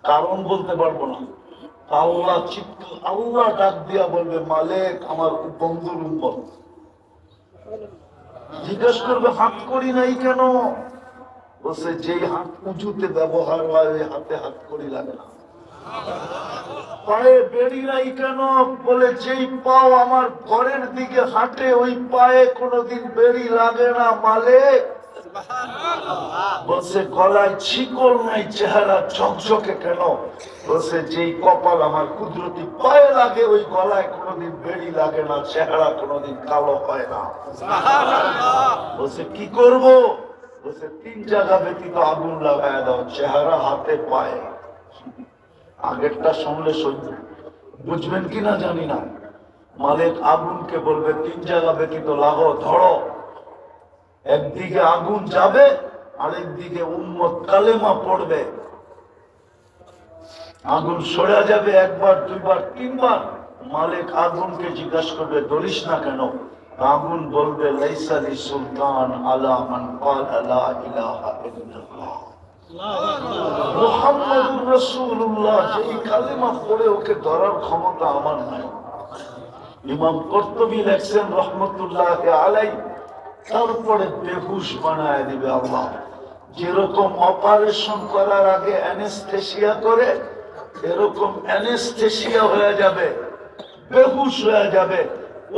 কারণ বলতে পারবো না। আল্লাহ চিৎকার, আল্লাহ ডাক দিয়া বলবে মালিক আমার বন্ধুর উম্মত। জিজ্ঞেস করবে হাত করি নাই কেন? বলছে যেই হাত উঁচুতে ব্যবহার হয় ওই হাতে হাত করি লাগে না। পায়ে বেড়ি নাই কেন? বলে যেই পাও আমার ঘরের দিকে হাঁটে ওই পায়ে কোনোদিন বেড়ি লাগে না মালিক। বলছে গলায় শিকল নাই, চেহারা ঝকঝকে কেন? বলছে যেই কপাল আমার কুদরতি পায়ে লাগে ওই গলায় কোনোদিন বেড়ি লাগে না, চেহারা কোনোদিন কালো হয় না। বলছে কি করব? বলছে 3 জায়গা ব্যতীত আগুন লাগায় দাও, চেহারা, হাতে, পায়ে। আগেরটা শুনলে সহ্য বুঝবেন কিনা জানি না। মালিক আগুনকে বলবে 3 জায়গা ব্যতীত লাগো, ধরো। একদিকে আগুন যাবে, আরেকদিকে উম্মত কালেমা পড়বে। আগুন সরে যাবে 1 বার 2 বার 3 বার। মালিক আগুনকে জিজ্ঞাসা করবে ধরিস না কেন? আগুন বলবে লাইসা লি সুলতান আলা মান ক্বালা লা ইলাহা ইল্লাল্লাহ মুহাম্মাদুর রাসূলুল্লাহ, যেই কালেমা পড়ে ওকে ধরার ক্ষমতা আমার নাই। ইমাম কুরতুবী লেখছেন রহমাতুল্লাহ আলাইহি, তারপরে বেহুশ বানায় দিবে আল্লাহ। যেরকম অপারেশন করার আগে অ্যানেস্থেসিয়া করে, এরকম অ্যানেস্থেসিয়া হয়ে যাবে, বেহুশ হয়ে যাবে।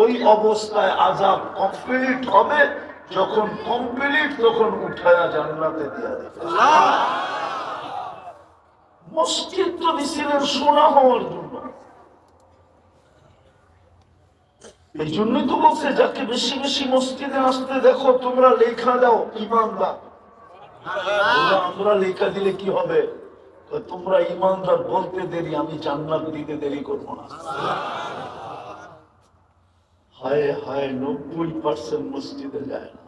ওই অবস্থায় আযাব কমপ্লিট হবে, যখন কমপ্লিট তখন উঠায়া জান্নাতে দিয়ে দেবে। মসজিদ তো দিছিলেন সোনা হওয়ার জন্য। এই জন্যই তো বলছে যাকে বেশি বেশি মসজিদে আসতে দেখো তোমরা লেখা দাও ইমানদার। আমরা লেখা দিলে কি হবে? তোমরা ইমানদার বলতে দেরি, আমি জান্নাত দিতে দেরি করবো না। হায় হায় 90% মসজিদে যায় না।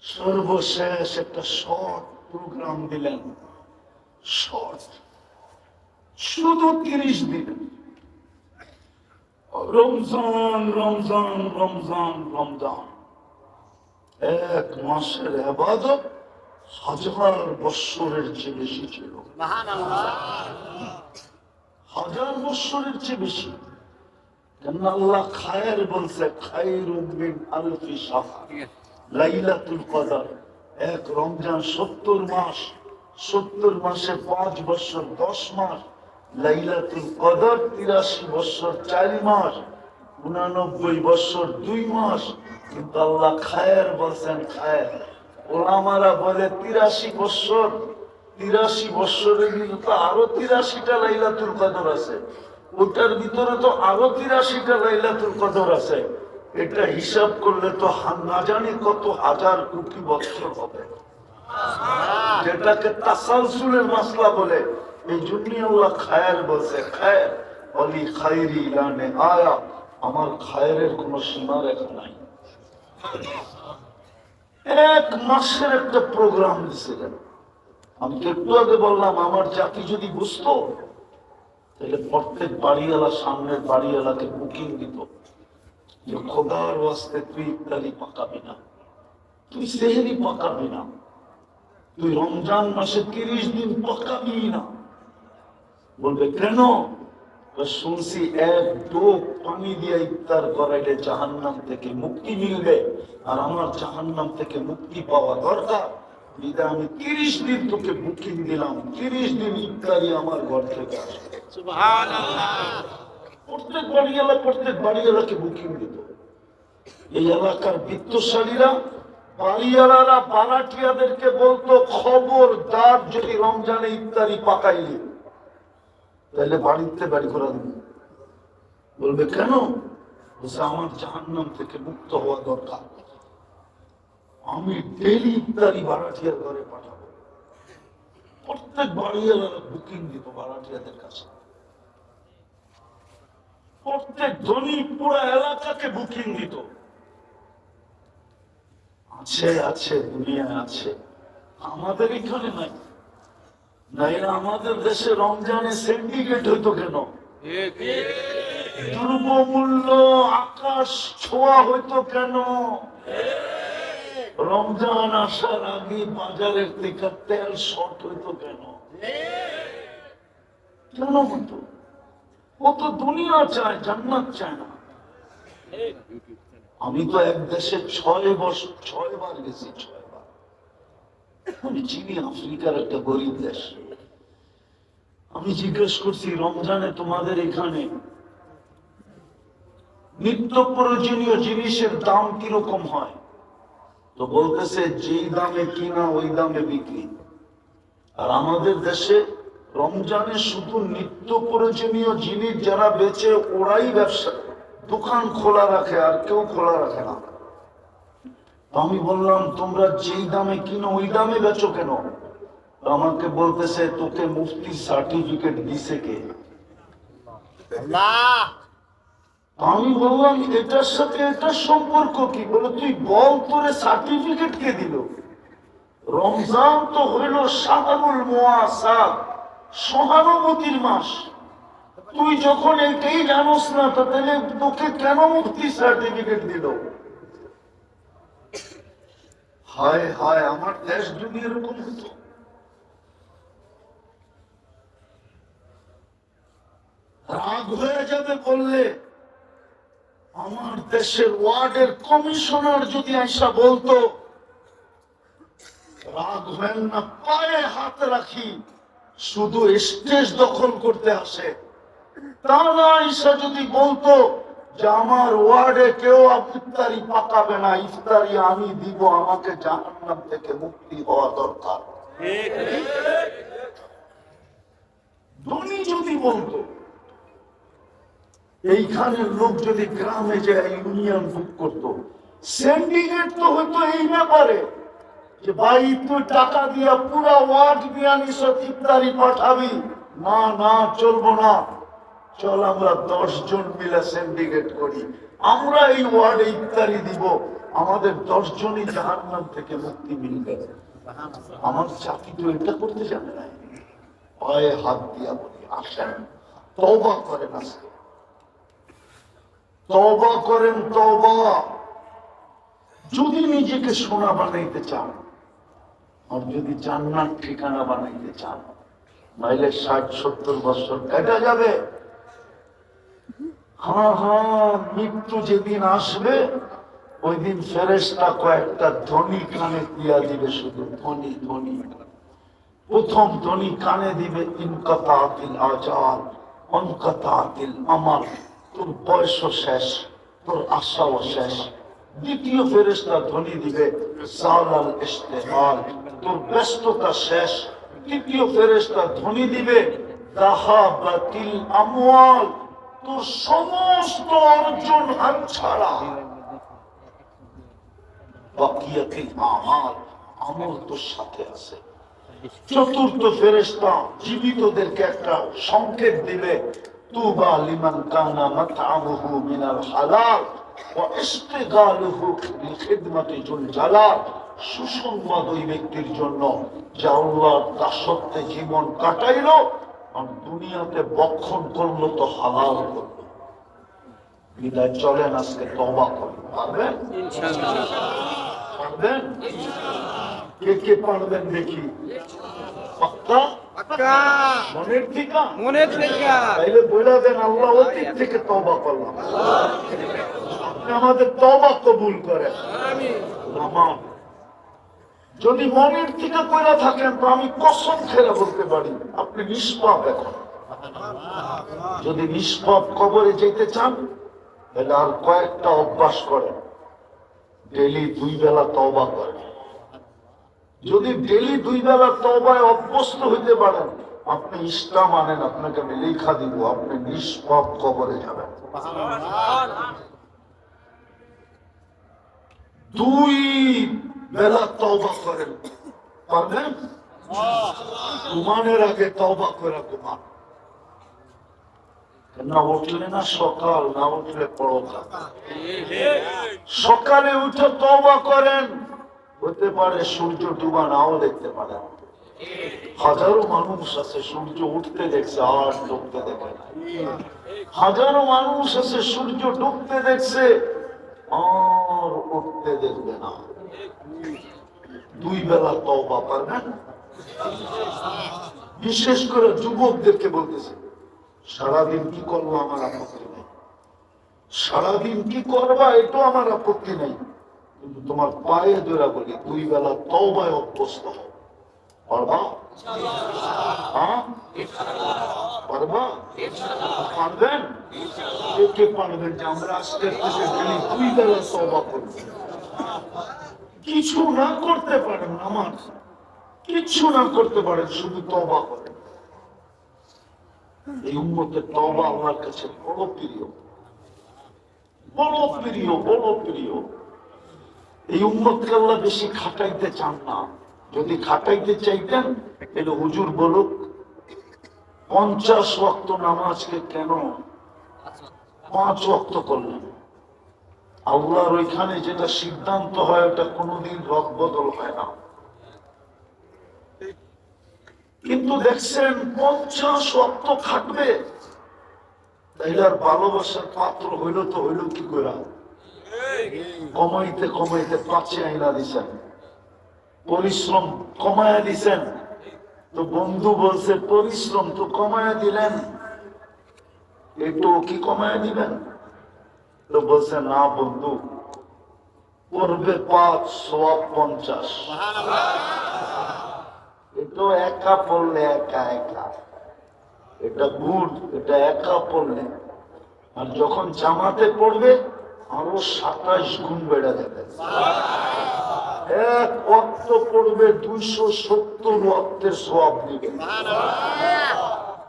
সর্বশেষ একটা শর্ট প্রোগ্রাম দিলেন, শর্ট, শুধু 30 দিন। রমজান রমজান রমজান রমজান, এক মাসের ইবাদত 1000 বৎসরের চেয়ে বেশি ছিল। 1000 বৎসরের চেয়ে বেশি। কেন আল্লাহ খায়ের বলছে, খায়রুম মিন আলফি শাহর, লাইলাতুল কদর। এক রমজান 70 মাস, 70 মাসে 5 বছর 10 মাস, লাইলাতুল কদর 83 বছর 4 মাস, 89 বছর 2 মাস। কিন্তু আল্লাহ খায়ের বলছেন, খায়ের। ওলামারা বলে 83 বছর, 83 বছরের ভিতরে তো আরো 83টা লাইলাতুল কদর আছে, ওটার ভিতরে তো আরো 83টা লাইলাতুল কদর আছে। এটা হিসাব করলে তো না জানি কত হাজার কোটি বছর হবে, যেটাকে তাসালসুলের মাসলা বলে। এই জন্যই আল্লাহ খায়ের বলছে, খায়ের অলি খায়রি ইলানে আয়া, আমার খায়ের কোনো সীমা রেখা নাই। এক মাসের একটা প্রোগ্রাম দিয়েছিলেন। আমি তো একটু আগে বললাম, আমার জাতি যদি বুঝতো তাহলে প্রত্যেক বাড়িওয়ালা, সামনের বাড়িওয়ালাকে বুকিং দিত যে খোদার ওয়াস্তে তুই ইফতারি পাকাবি না, তুই সেহরি পাকাবি না, তুই রমজান মাসে 30 দিন পাকাবি না। বলবে কেন? শুনছি এক ডোক পানি দিয়ে ইফতার করাইলে জাহান্নাম থেকে মুক্তি মিলবে, আর আমার জাহান্নাম থেকে মুক্তি পাওয়া দরকার। আমি 30 দিন তোকে বুকিং দিলাম, 30 দিন ইফতারি আমার ঘর থেকে আসবে। প্রত্যেক বাড়িওয়ালাকে বুকিং দিত। এই এলাকার বিত্তশালীরা, বাড়িওয়ালারা বারাটিয়াদেরকে বলতো, খবরদার যদি রমজানে ইফতারি পাকাইলি তাহলে বাড়িতে বাড়ি করে দিবি। বলবে কেন? বলছে আমার জাহান্নাম থেকে মুক্ত হওয়া দরকার, আমি ডেলি ইফতারি বারাটিয়ার ঘরে পাঠাবো। প্রত্যেক বাড়িওয়ালারা বুকিং দিত বারাটিয়াদের কাছে, প্রত্যেক ধনী পুরো এলাকাকে বুকিং দিত। আছে আছে, দুনিয়ায় আছে, আমাদের এখানে নাই। নাইলে আমাদের দেশে রমজানে সিন্ডিকেট হইতো কেন? দ্রব্যমূল্য আকাশ ছোঁয়া হইতো কেন? রমজান আসার আগে বাজারের থেকে তেল শর্ট হইতো কেন? কেন হতো? ও তো দুনিয়া চায়, জান্নাত চায় না। আমি তো এক দেশে 6 বার গেছি, 6 বার। আমি চিনি আফ্রিকার একটা গরিব দেশ। আমি জিজ্ঞেস করছি, রমজানে তোমাদের এখানে নিত্য প্রয়োজনীয় জিনিসের দাম কিরকম হয়? তো বলতেছে, যেই দামে কিনা ওই দামে বিক্রি। আর আমাদের দেশে রমজানে শুধু নিত্য প্রয়োজনীয় জিনিস যারা বেচে ওরাই ব্যবসা দোকান খোলা রাখে, আর কেউ খোলা রাখে না। আমি বললাম, তোমরা যেই দামে কিনো ওই দামে বেচো কেন? আমাকে বলতেছে, তোকে মুফতি সার্টিফিকেট দিছে কে? আমি বললাম, এটার সাথে এটার সম্পর্ক কি? বলে, তুই বল, তোরে সার্টিফিকেট কে দিল? রমজান তো হইল শাহরুল মুআসাত, সহানুভূতির মাস। তুই যখন এটাই জানোস না, তাহলে তোকে কেন মুফতি সার্টিফিকেট দিল? হায় হায়, আমার দেশ যদি এরকম হতো। রাগ হয়ে যাবে বললে। আমার দেশের ওয়ার্ডের কমিশনার যদি আইসা বলতো, রাগ হয় না, পায়ে হাত রাখি, শুধু স্টেজ দখল করতে আসে। তারা আইসা যদি বলতো যে আমার ওয়ার্ডে কেউ ইফতারি পাকাবে না, ইফতারি আমি দিব, আমাকে জাহান্নাম থেকে মুক্তি হওয়া দরকার। ধনী যদি বলতো, এইখানের লোক যদি গ্রামে যে ইউনিয়ন বুক করতো, সিন্ডিকেট তো হয়তো এই ব্যাপারে যে ভাই তুই টাকা দিয়া পুরা ওয়ার্ড দিয়া নিস, ইফতারি পাঠাবি না, না চলবো না, চল আমরা 10 জন মিলে সিন্ডিকেট করি, আমরা এই ওয়ার্ডে ইফতারি দিব, আমাদের 10 জনই জাহান্নাম থেকে মুক্তি মিলবে। আমার জাতি তো এটা করতে জানে না। পায়ে হাত দিয়া বলি, আসেন তওবা করেন, আজকে তওবা করেন, তওবা। যদি নিজেকে সোনা বানাইতে চান, আর যদি জান্নাত ঠিকানা বানাইতে চান, নাইলে 60-70 বছর কেটে যাবে। হ্যাঁ, মৃত্যু যেদিন আসবে ওই দিন ফেরেশতা কয়েকটা ধ্বনি কানে দিয়া দিবে, শুধু ধ্বনি ধ্বনি। প্রথম ধ্বনি কানে দিবে, ইনকাতাতিল আজাল অনকাতাতিল আমাল, তোর বয়সও শেষ, তোর আশাও শেষ। দ্বিতীয় ফেরেশতা ধ্বনি দিবে, সালাল ইস্তেহাল, তোর ব্যস্ততা শেষ। তৃতীয় ফেরেশতা ধ্বনি দিবে, যাহাবাতিল আমওয়াল, তোর সমস্ত অর্জন হাতছাড়া। বাকিয়াতিল আমাল, আমল তোর সাথে আছে। চতুর্থ ফেরেশতা জীবিতদেরকে একটা সংকেত দিবে, তুবা লিমান কানা মাতআমুহু মিনাল হালাল ওয়া ইশতিগালুহু বিখিদমাতি যুল জালাল। সুসংবাদ ওই ব্যক্তির জন্য যে আল্লাহর দাসত্বে জীবন কাটাইলো আর দুনিয়াতে বক্ষণ করলো তো হালাল করলো। বিদায় চলেন, আজকে তওবা করি। পারবেন ইনশাআল্লাহ? পারবেন ইনশাআল্লাহ? কে কে পারবেন দেখি? পাক্কা? পাক্কা? মনের থেকে? মনের থেকে। তাইলে বলে দেন, আল্লাহ অতীত থেকে তওবা করলাম, আপনি আমাদের তওবা কবুল করেন। আমিন। আমিন। যদি মনের থেকে কইরা থাকেন তো আমি কসম খেলে বলতে পারি আপনি নিষ্পাপ। এখন যদি নিষ্পাপ কবরে যেতে চান তাহলে আর কয়েকটা অভ্যাস করেন। ডেইলি 2 বেলা তওবা করেন। যদি ডেইলি 2 বেলা তওবায় অভ্যস্ত হইতে পারেন, আপনি ইসলাম মানেন, আপনাকে আমি লেখা দিব, আপনি নিষ্পাপ কবরে যাবেন। 2 বেলা তওবা করেন। পারবেন? ঘুমানোর আগে তওবা করে ঘুমান। না উঠলে না সকাল, না উঠলে পরকাল। সকালে উঠে তওবা করেন, হতে পারে সূর্য ডুবা নাও দেখতে পারেন। হাজারো মানুষ আছে সূর্য উঠতে দেখছে আর ডুবতে দেখে না। হাজারো মানুষ আছে সূর্য ডুবতে দেখছে আর উঠতে দেখবে না। 2 বেলা তওবা পারবেন? বিশেষ করে যুবকদেরকে বলতেছে, সারাদিন কি করবো আমার আপত্তি নেই, সারাদিন কি করবা এটাও আমার আপত্তি নেই, কিন্তু তোমার পায়ে ধরে বলি 2 বেলা তওবায় অভ্যস্ত হও। পারবা? হ্যাঁ পারবা? পারবেন? কে পারবেন যে আমরা আজকের থেকে 2 বেলা তওবা করব? কিছু না করতে পারেন, আমার কিছু না করতে পারেন, শুধু তওবা করেন। এই উম্মতের তওবা আল্লাহর কাছে বড় প্রিয়, বড় প্রিয়, বড় প্রিয়। এই উম্মতকে আল্লাহ বেশি খাটাইতে চান না। যদি খাটাইতে চাইতেন তাহলে হুজুর বলুক 50 ওয়াক্ত নামাজকে কেন 5 ওয়াক্ত করলেন। আল্লাহর ওইখানে যেটা সিদ্ধান্ত হয় ওটা কোনোদিন রদবদল হয় না। কিন্তু দেখছেন 50 ওয়াক্ত খাটবে, তাইলে আর ভালোবাসার পাত্র হইল তো হইল কি করে? কমাইতে কমাইতে 5-এ আইনা দিছেন, পরিশ্রম কমায়া দিছেন। তো বন্ধু বলছে পরিশ্রম তো কমায়া দিলেন, একটু কি কমায়া দিবেন? তো বলছে না বন্ধু, পড়বে 5 সওয়াব 50। এটা একা পড়লে একা একা, এটা গুড, এটা একা পড়লে। আর যখন জামাতে পড়বে আরো 27 গুণ বেড়ে যাবে। 1 ওয়াক্ত পড়বে 270 ওয়াক্তের সওয়াব দিবে।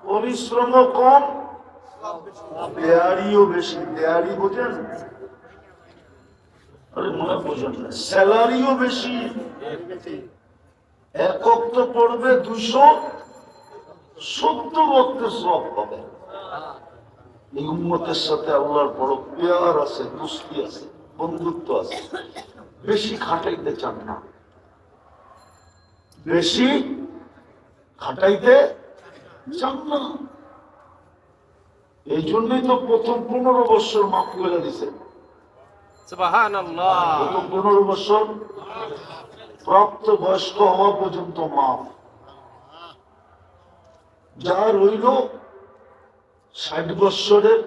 পরিশ্রমও কম, দেয়ারিও বেশি। দেয়ারি বোঝেন? আরে মনে বোঝেন না, স্যালারিও বেশি। 1 ওয়াক্ত পড়বে 270 ওয়াক্তের সওয়াব পাবে। এই উম্মতের সাথে আল্লাহর বড় প্যার আছে, দোস্তি আছে, বন্ধুত্ব আছে। বেশি খাটাইতে চান না, বেশি খাটাইতে চান না। এই জন্যই তো প্রথম 15 বছর মাফ করে দিছে। সুবহানাল্লাহ। প্রথম 15 বছর প্রাপ্ত বয়স্ক হওয়া পর্যন্ত মাফ। যা রইল 60 বছরের,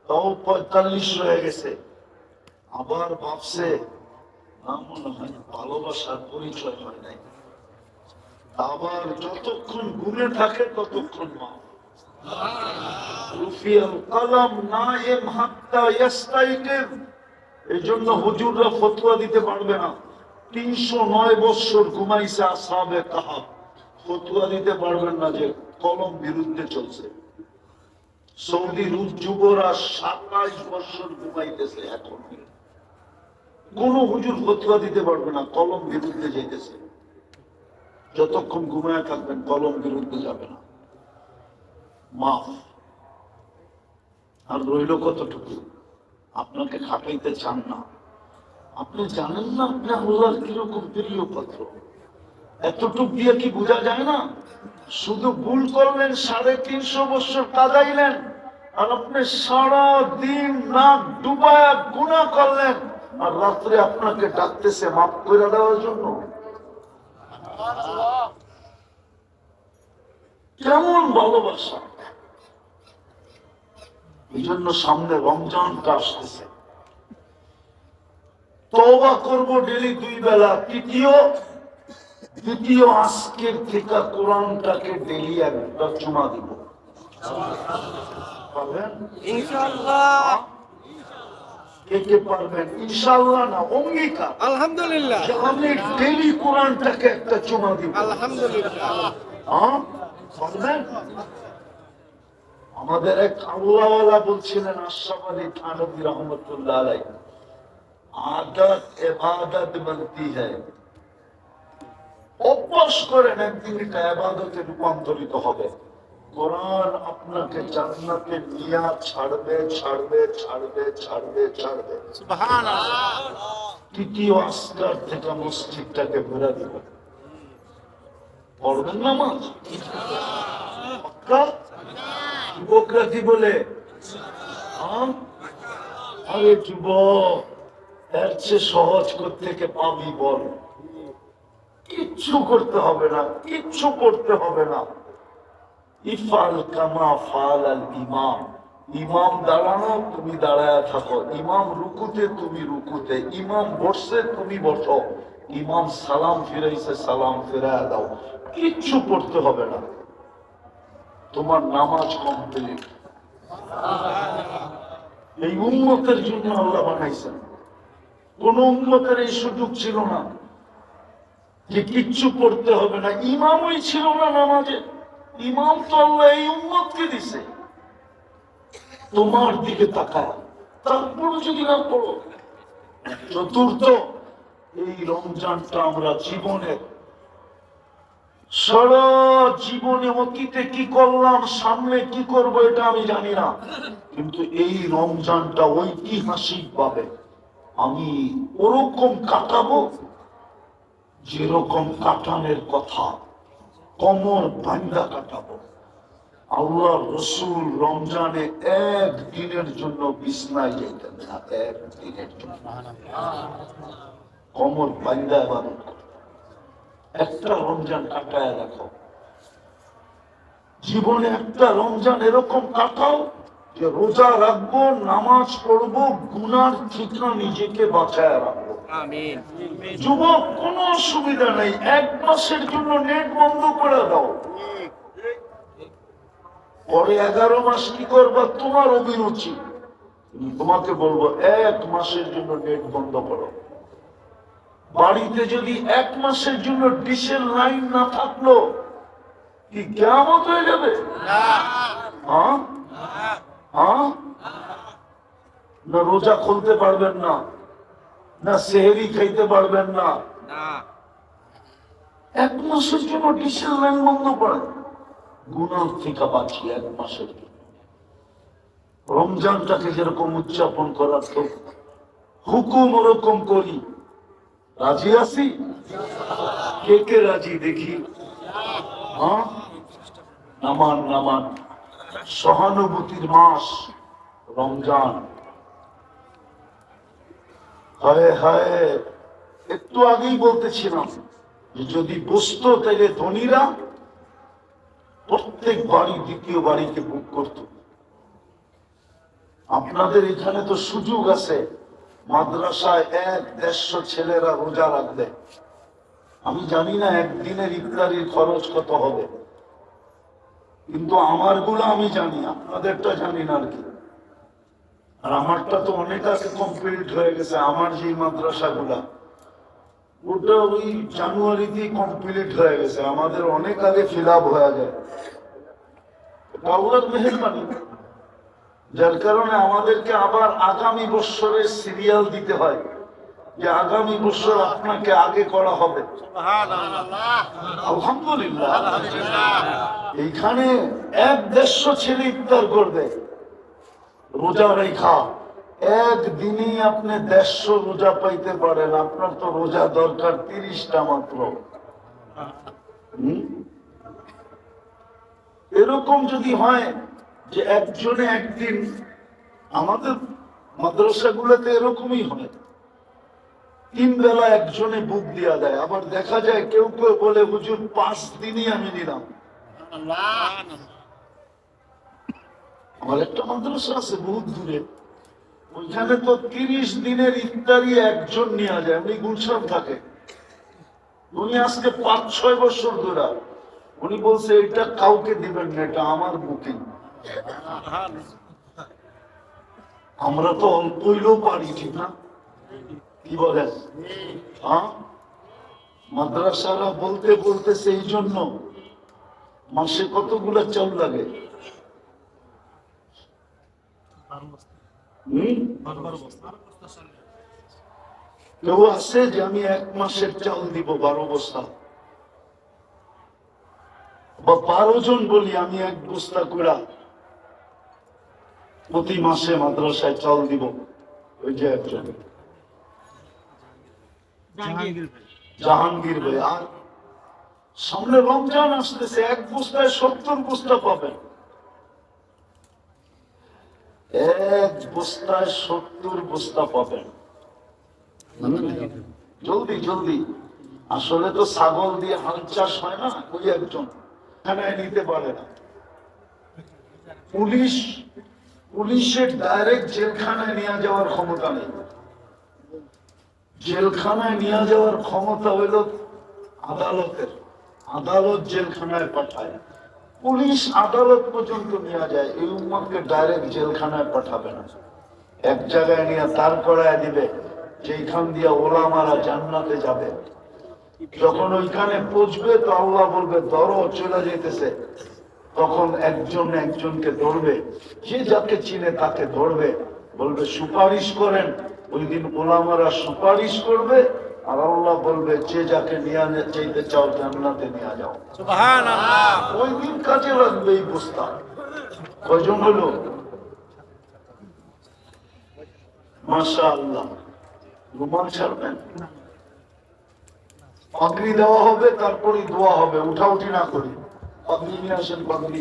তাও 45 রয়ে গেছে, আবার ভাবছে না মনে হয় ভালোবাসার পরিচয় হয় নাই, আবার যতক্ষণ ঘুরে থাকে ততক্ষণ মাফ। রুফিয়াল কলম নায়েম হাত্তা ইয়াস্তাইকিজ। এই জন্য হুজুররা ফতোয়া দিতে পারবে না। 309 বছর ঘুমাইছে আসহাবে কাহাফ, ফতোয়া দিতে পারবেন না যে কলম বিরুদ্ধে চলছে। সৌদির যুবরা 27 বছর ঘুমাইতেছে, এখন কোন হুজুর ফতোয়া দিতে পারবে না কলম বিরুদ্ধে যেতেছে। যতক্ষণ ঘুমায় থাকবেন কলম বিরুদ্ধে যাবে না, মাফ। আর রইল কতটুকু? আপনাকে খাটাইতে চান না, আপনি জানেন না আপনি আল্লাহর কিরকম প্রিয় পাত্র। এতটুক দিয়ে কি বোঝা যায় না? শুধু ভুল করলেন, 350 বছর কাদাইলেন, আর আপনি সারা দিন নাক ডুবায়া গুনাহ করলেন, আর রাত্রে আপনাকে ডাকতেছে মাফ করে দেওয়ার জন্য। কেমন ভালোবাসা! এই জন্য সামনে রমজানটা আসতেছে, তওবা করব ডেলি 2 বেলা। দ্বিতীয় আজকের থেকে কোরআনটাকে ডেলি একটা চুমা দিব, পারবেন ইনশাআল্লাহ? কে কে পারবেন? ইনশাআল্লাহ না, অঙ্গীকার। আলহামদুলিল্লাহ। আমি ডেলি কোরআনটাকে একটা চুমা দিব, আলহামদুলিল্লাহ। পারবেন? আমাদের এক আল্লাহওয়ালা বলছিলেন, আশরাফ আলী থানভী রহমতুল্লাহ আলাইহি, আদত ইবাদত বনতি হ্যায়। অভ্যাস করেন, একদিন এটা ইবাদতে রূপান্তরিত হবে। কোরআন আপনাকে জান্নাতে নিয়ে ছাড়বে ছাড়বে ছাড়বে ছাড়বে ছাড়বে। সুবহানাল্লাহ। তৃতীয় আসকার থেকে মসজিদটাকে ঘুরে দিবে। পড়বেন নামাজ? যুবকরা কি বলে? আরে যুবক, এর চেয়ে সহজ থেকে পাবি বল? কিচ্ছু করতে হবে না, কিচ্ছু করতে হবে না। ইফআল কামা ফাআল ইমাম। ইমাম দাঁড়ানো, তুমি দাঁড়ায় থাকো। ইমাম রুকুতে, তুমি রুকুতে। ইমাম বসছে, তুমি বসো। ইমাম সালাম ফিরাইছে, সালাম ফিরায় দাও। কিচ্ছু করতে হবে না, তোমার নামাজ কমপ্লিট। এই উম্মতের জন্য আল্লাহ বানাইছেন। কোন উম্মতের এই সুযোগ ছিল না যে কিচ্ছু করতে হবে না। ইমামই ছিল না নামাজে। ইমাম তো আল্লাহ এই উম্মতকে দিছে। তোমার দিকে তাকায়, তারপর যদি না পড়ো। চতুর্থ, এই রমজানটা আমরা জীবনের, সারা জীবনে অতীতে কি করলাম, সামনে কি করব এটা আমি জানি না, কিন্তু এই রমজানটা ঐতিহাসিক ভাবে আমি ওরকম কাটাবো যেরকম কাটানের কথা, কমর বান্ধা কাটাবো। আল্লাহ রসুল রমজানে একদিনের জন্য বিছনায় যেতেন না, একদিনের জন্য কমর বান্ধা ইবাদত করতেন। একটা রমজান কাটায় রাখো জীবনে, একটা রমজান এরকম কাটাও যে রোজা রাখবো, নামাজ পড়বো, গুনার থেকে নিজেকে বাঁচায় রাখবো। যুবক, কোনো অসুবিধা নেই, 1 মাসের জন্য নেট বন্ধ করে দাও। পরে 11 মাস কি করবা তোমার অভিরুচি। তোমাকে বলবো 1 মাসের জন্য নেট বন্ধ করো। বাড়িতে যদি 1 মাসের জন্য ডিশের লাইন না থাকলো কি কিয়ামত হয়ে যাবে? না রোজা খুলতে পারবেন না, না সেহরি খাইতে পারবেন না। 1 মাসের জন্য ডিশের লাইন বন্ধ করেন, গুনাহ থেকে বাঁচি 1 মাসের জন্য। রমজানটাকে যেরকম উদযাপন করার তো হুকুম ওরকম করি, রাজি আছি? কে কে রাজি দেখি? হ্যাঁ, নামান নামান। সহানুভূতির মাস রমজান। হায় হায়, একটু আগেই বলতেছিলাম যে যদি বসতো তাহলে ধনীরা প্রত্যেক বাড়ি দ্বিতীয় বাড়িকে বুক করত। আপনাদের এখানে তো সুযোগ আছে, মাদ্রাসায় 100-150 ছেলেরা রোজা রাখবে। আমি জানি না একদিনের ইফতারির খরচ কত হবে, কিন্তু আমারগুলো আমি জানি, আপনাদেরটা জানি না আর কি। আর আমারটা তো অনেক আগে কমপ্লিট হয়ে গেছে। আমার যে মাদ্রাসাগুলা ওটা ওই জানুয়ারিতেই কমপ্লিট হয়ে গেছে, আমাদের অনেক আগে ফিল আপ হয়ে যায়। আল্লাহর মেহেরবানি, যার কারণে আমাদেরকে আবার আগামী বছরের সিরিয়াল দিতে হয় যে আগামী বছর আপনাকে আগে করা হবে। আলহামদুলিল্লাহ, এইখানে 150 ছেলে ইফতার করবে রোজা রেখা। একদিনই আপনি 150 রোজা পাইতে পারেন, আপনার তো রোজা দরকার 30টা মাত্র। এরকম যদি হয় যে একজনে একদিন, আমাদের মাদ্রাসাগুলোতে এরকমই হয়, 3 বেলা একজনে বুক দেওয়া দেয়। আবার দেখা যায় কেউ কেউ বলে হুজুর 5 দিনই আমি নিলাম। আমার একটা মাদ্রাসা আছে বহুত দূরে, ওইখানে তো 30 দিনের ইফতারি একজন নেওয়া যায়। উনি গুলশান থাকে, উনি আজকে 5-6 বছর ধরে উনি বলছে এটা কাউকে দিবেন না, এটা আমার বুকিং। আমরা তো অল্প হইলেও পারি, ঠিক না? কি বলেন? হ্যাঁ, মাদ্রাসারা বলতে বলতে সেই জন্য মাসে কতগুলো চাল লাগে? কেউ আছে যে আমি 1 মাসের চাল দিব 12 বস্তা, বা 12 জন বলি আমি 1 বস্তা করে প্রতি মাসে মাদ্রাসায় চাল দিব। ওই যে একজন জাহাঙ্গীর ভাই। আর সামনে রমজান আসতেছে, 1 বস্তায় 70 বস্তা পাবেন। 1 বস্তায় 70 বস্তা পাবেন। জলদি জলদি। আসলে তো ছাগল দিয়ে হাল চাষ হয় না, ওই একজন থানায় নিতে পারে না। পুলিশের ডাইরেক্ট জেলখানায় নিয়ে যাওয়ার ক্ষমতা নেই। জেলখানায় নিয়ে যাওয়ার ক্ষমতা হইল আদালতের। আদালত জেলখানায় পাঠায়, পুলিশ আদালত পর্যন্ত নিয়ে যায়। এই উম্মতকে ডাইরেক্ট জেলখানায় পাঠাবে না, এক জায়গায় নিয়ে দাঁড় করায় দিবে, যেখান দিয়ে ওলামারা জান্নাতে যাবে। যখন ওইখানে পৌঁছবে তো আল্লাহ বলবে ধরো, চলে যেতেছে। তখন একজন একজনকে ধরবে, যে যাকে চিনে তাকে ধরবে, বলবে সুপারিশ করেন। ওই দিন ওলামারা সুপারিশ করবে, আর আল্লাহ বলবে যে যাকে নিয়ে চাইতে চাও জান্নাতে নিয়ে যাও। সুবহানাল্লাহ। ওই দিন কাজে লাগবে এই বস্তা। কয়জন হলো? মাশাআল্লাহ। রুমাল ছাড়বেন, পাগড়ি দেওয়া হবে, তারপরে দোয়া হবে। উঠাউঠি না করি, পাগড়ি নিয়ে আসেন। পাগড়ি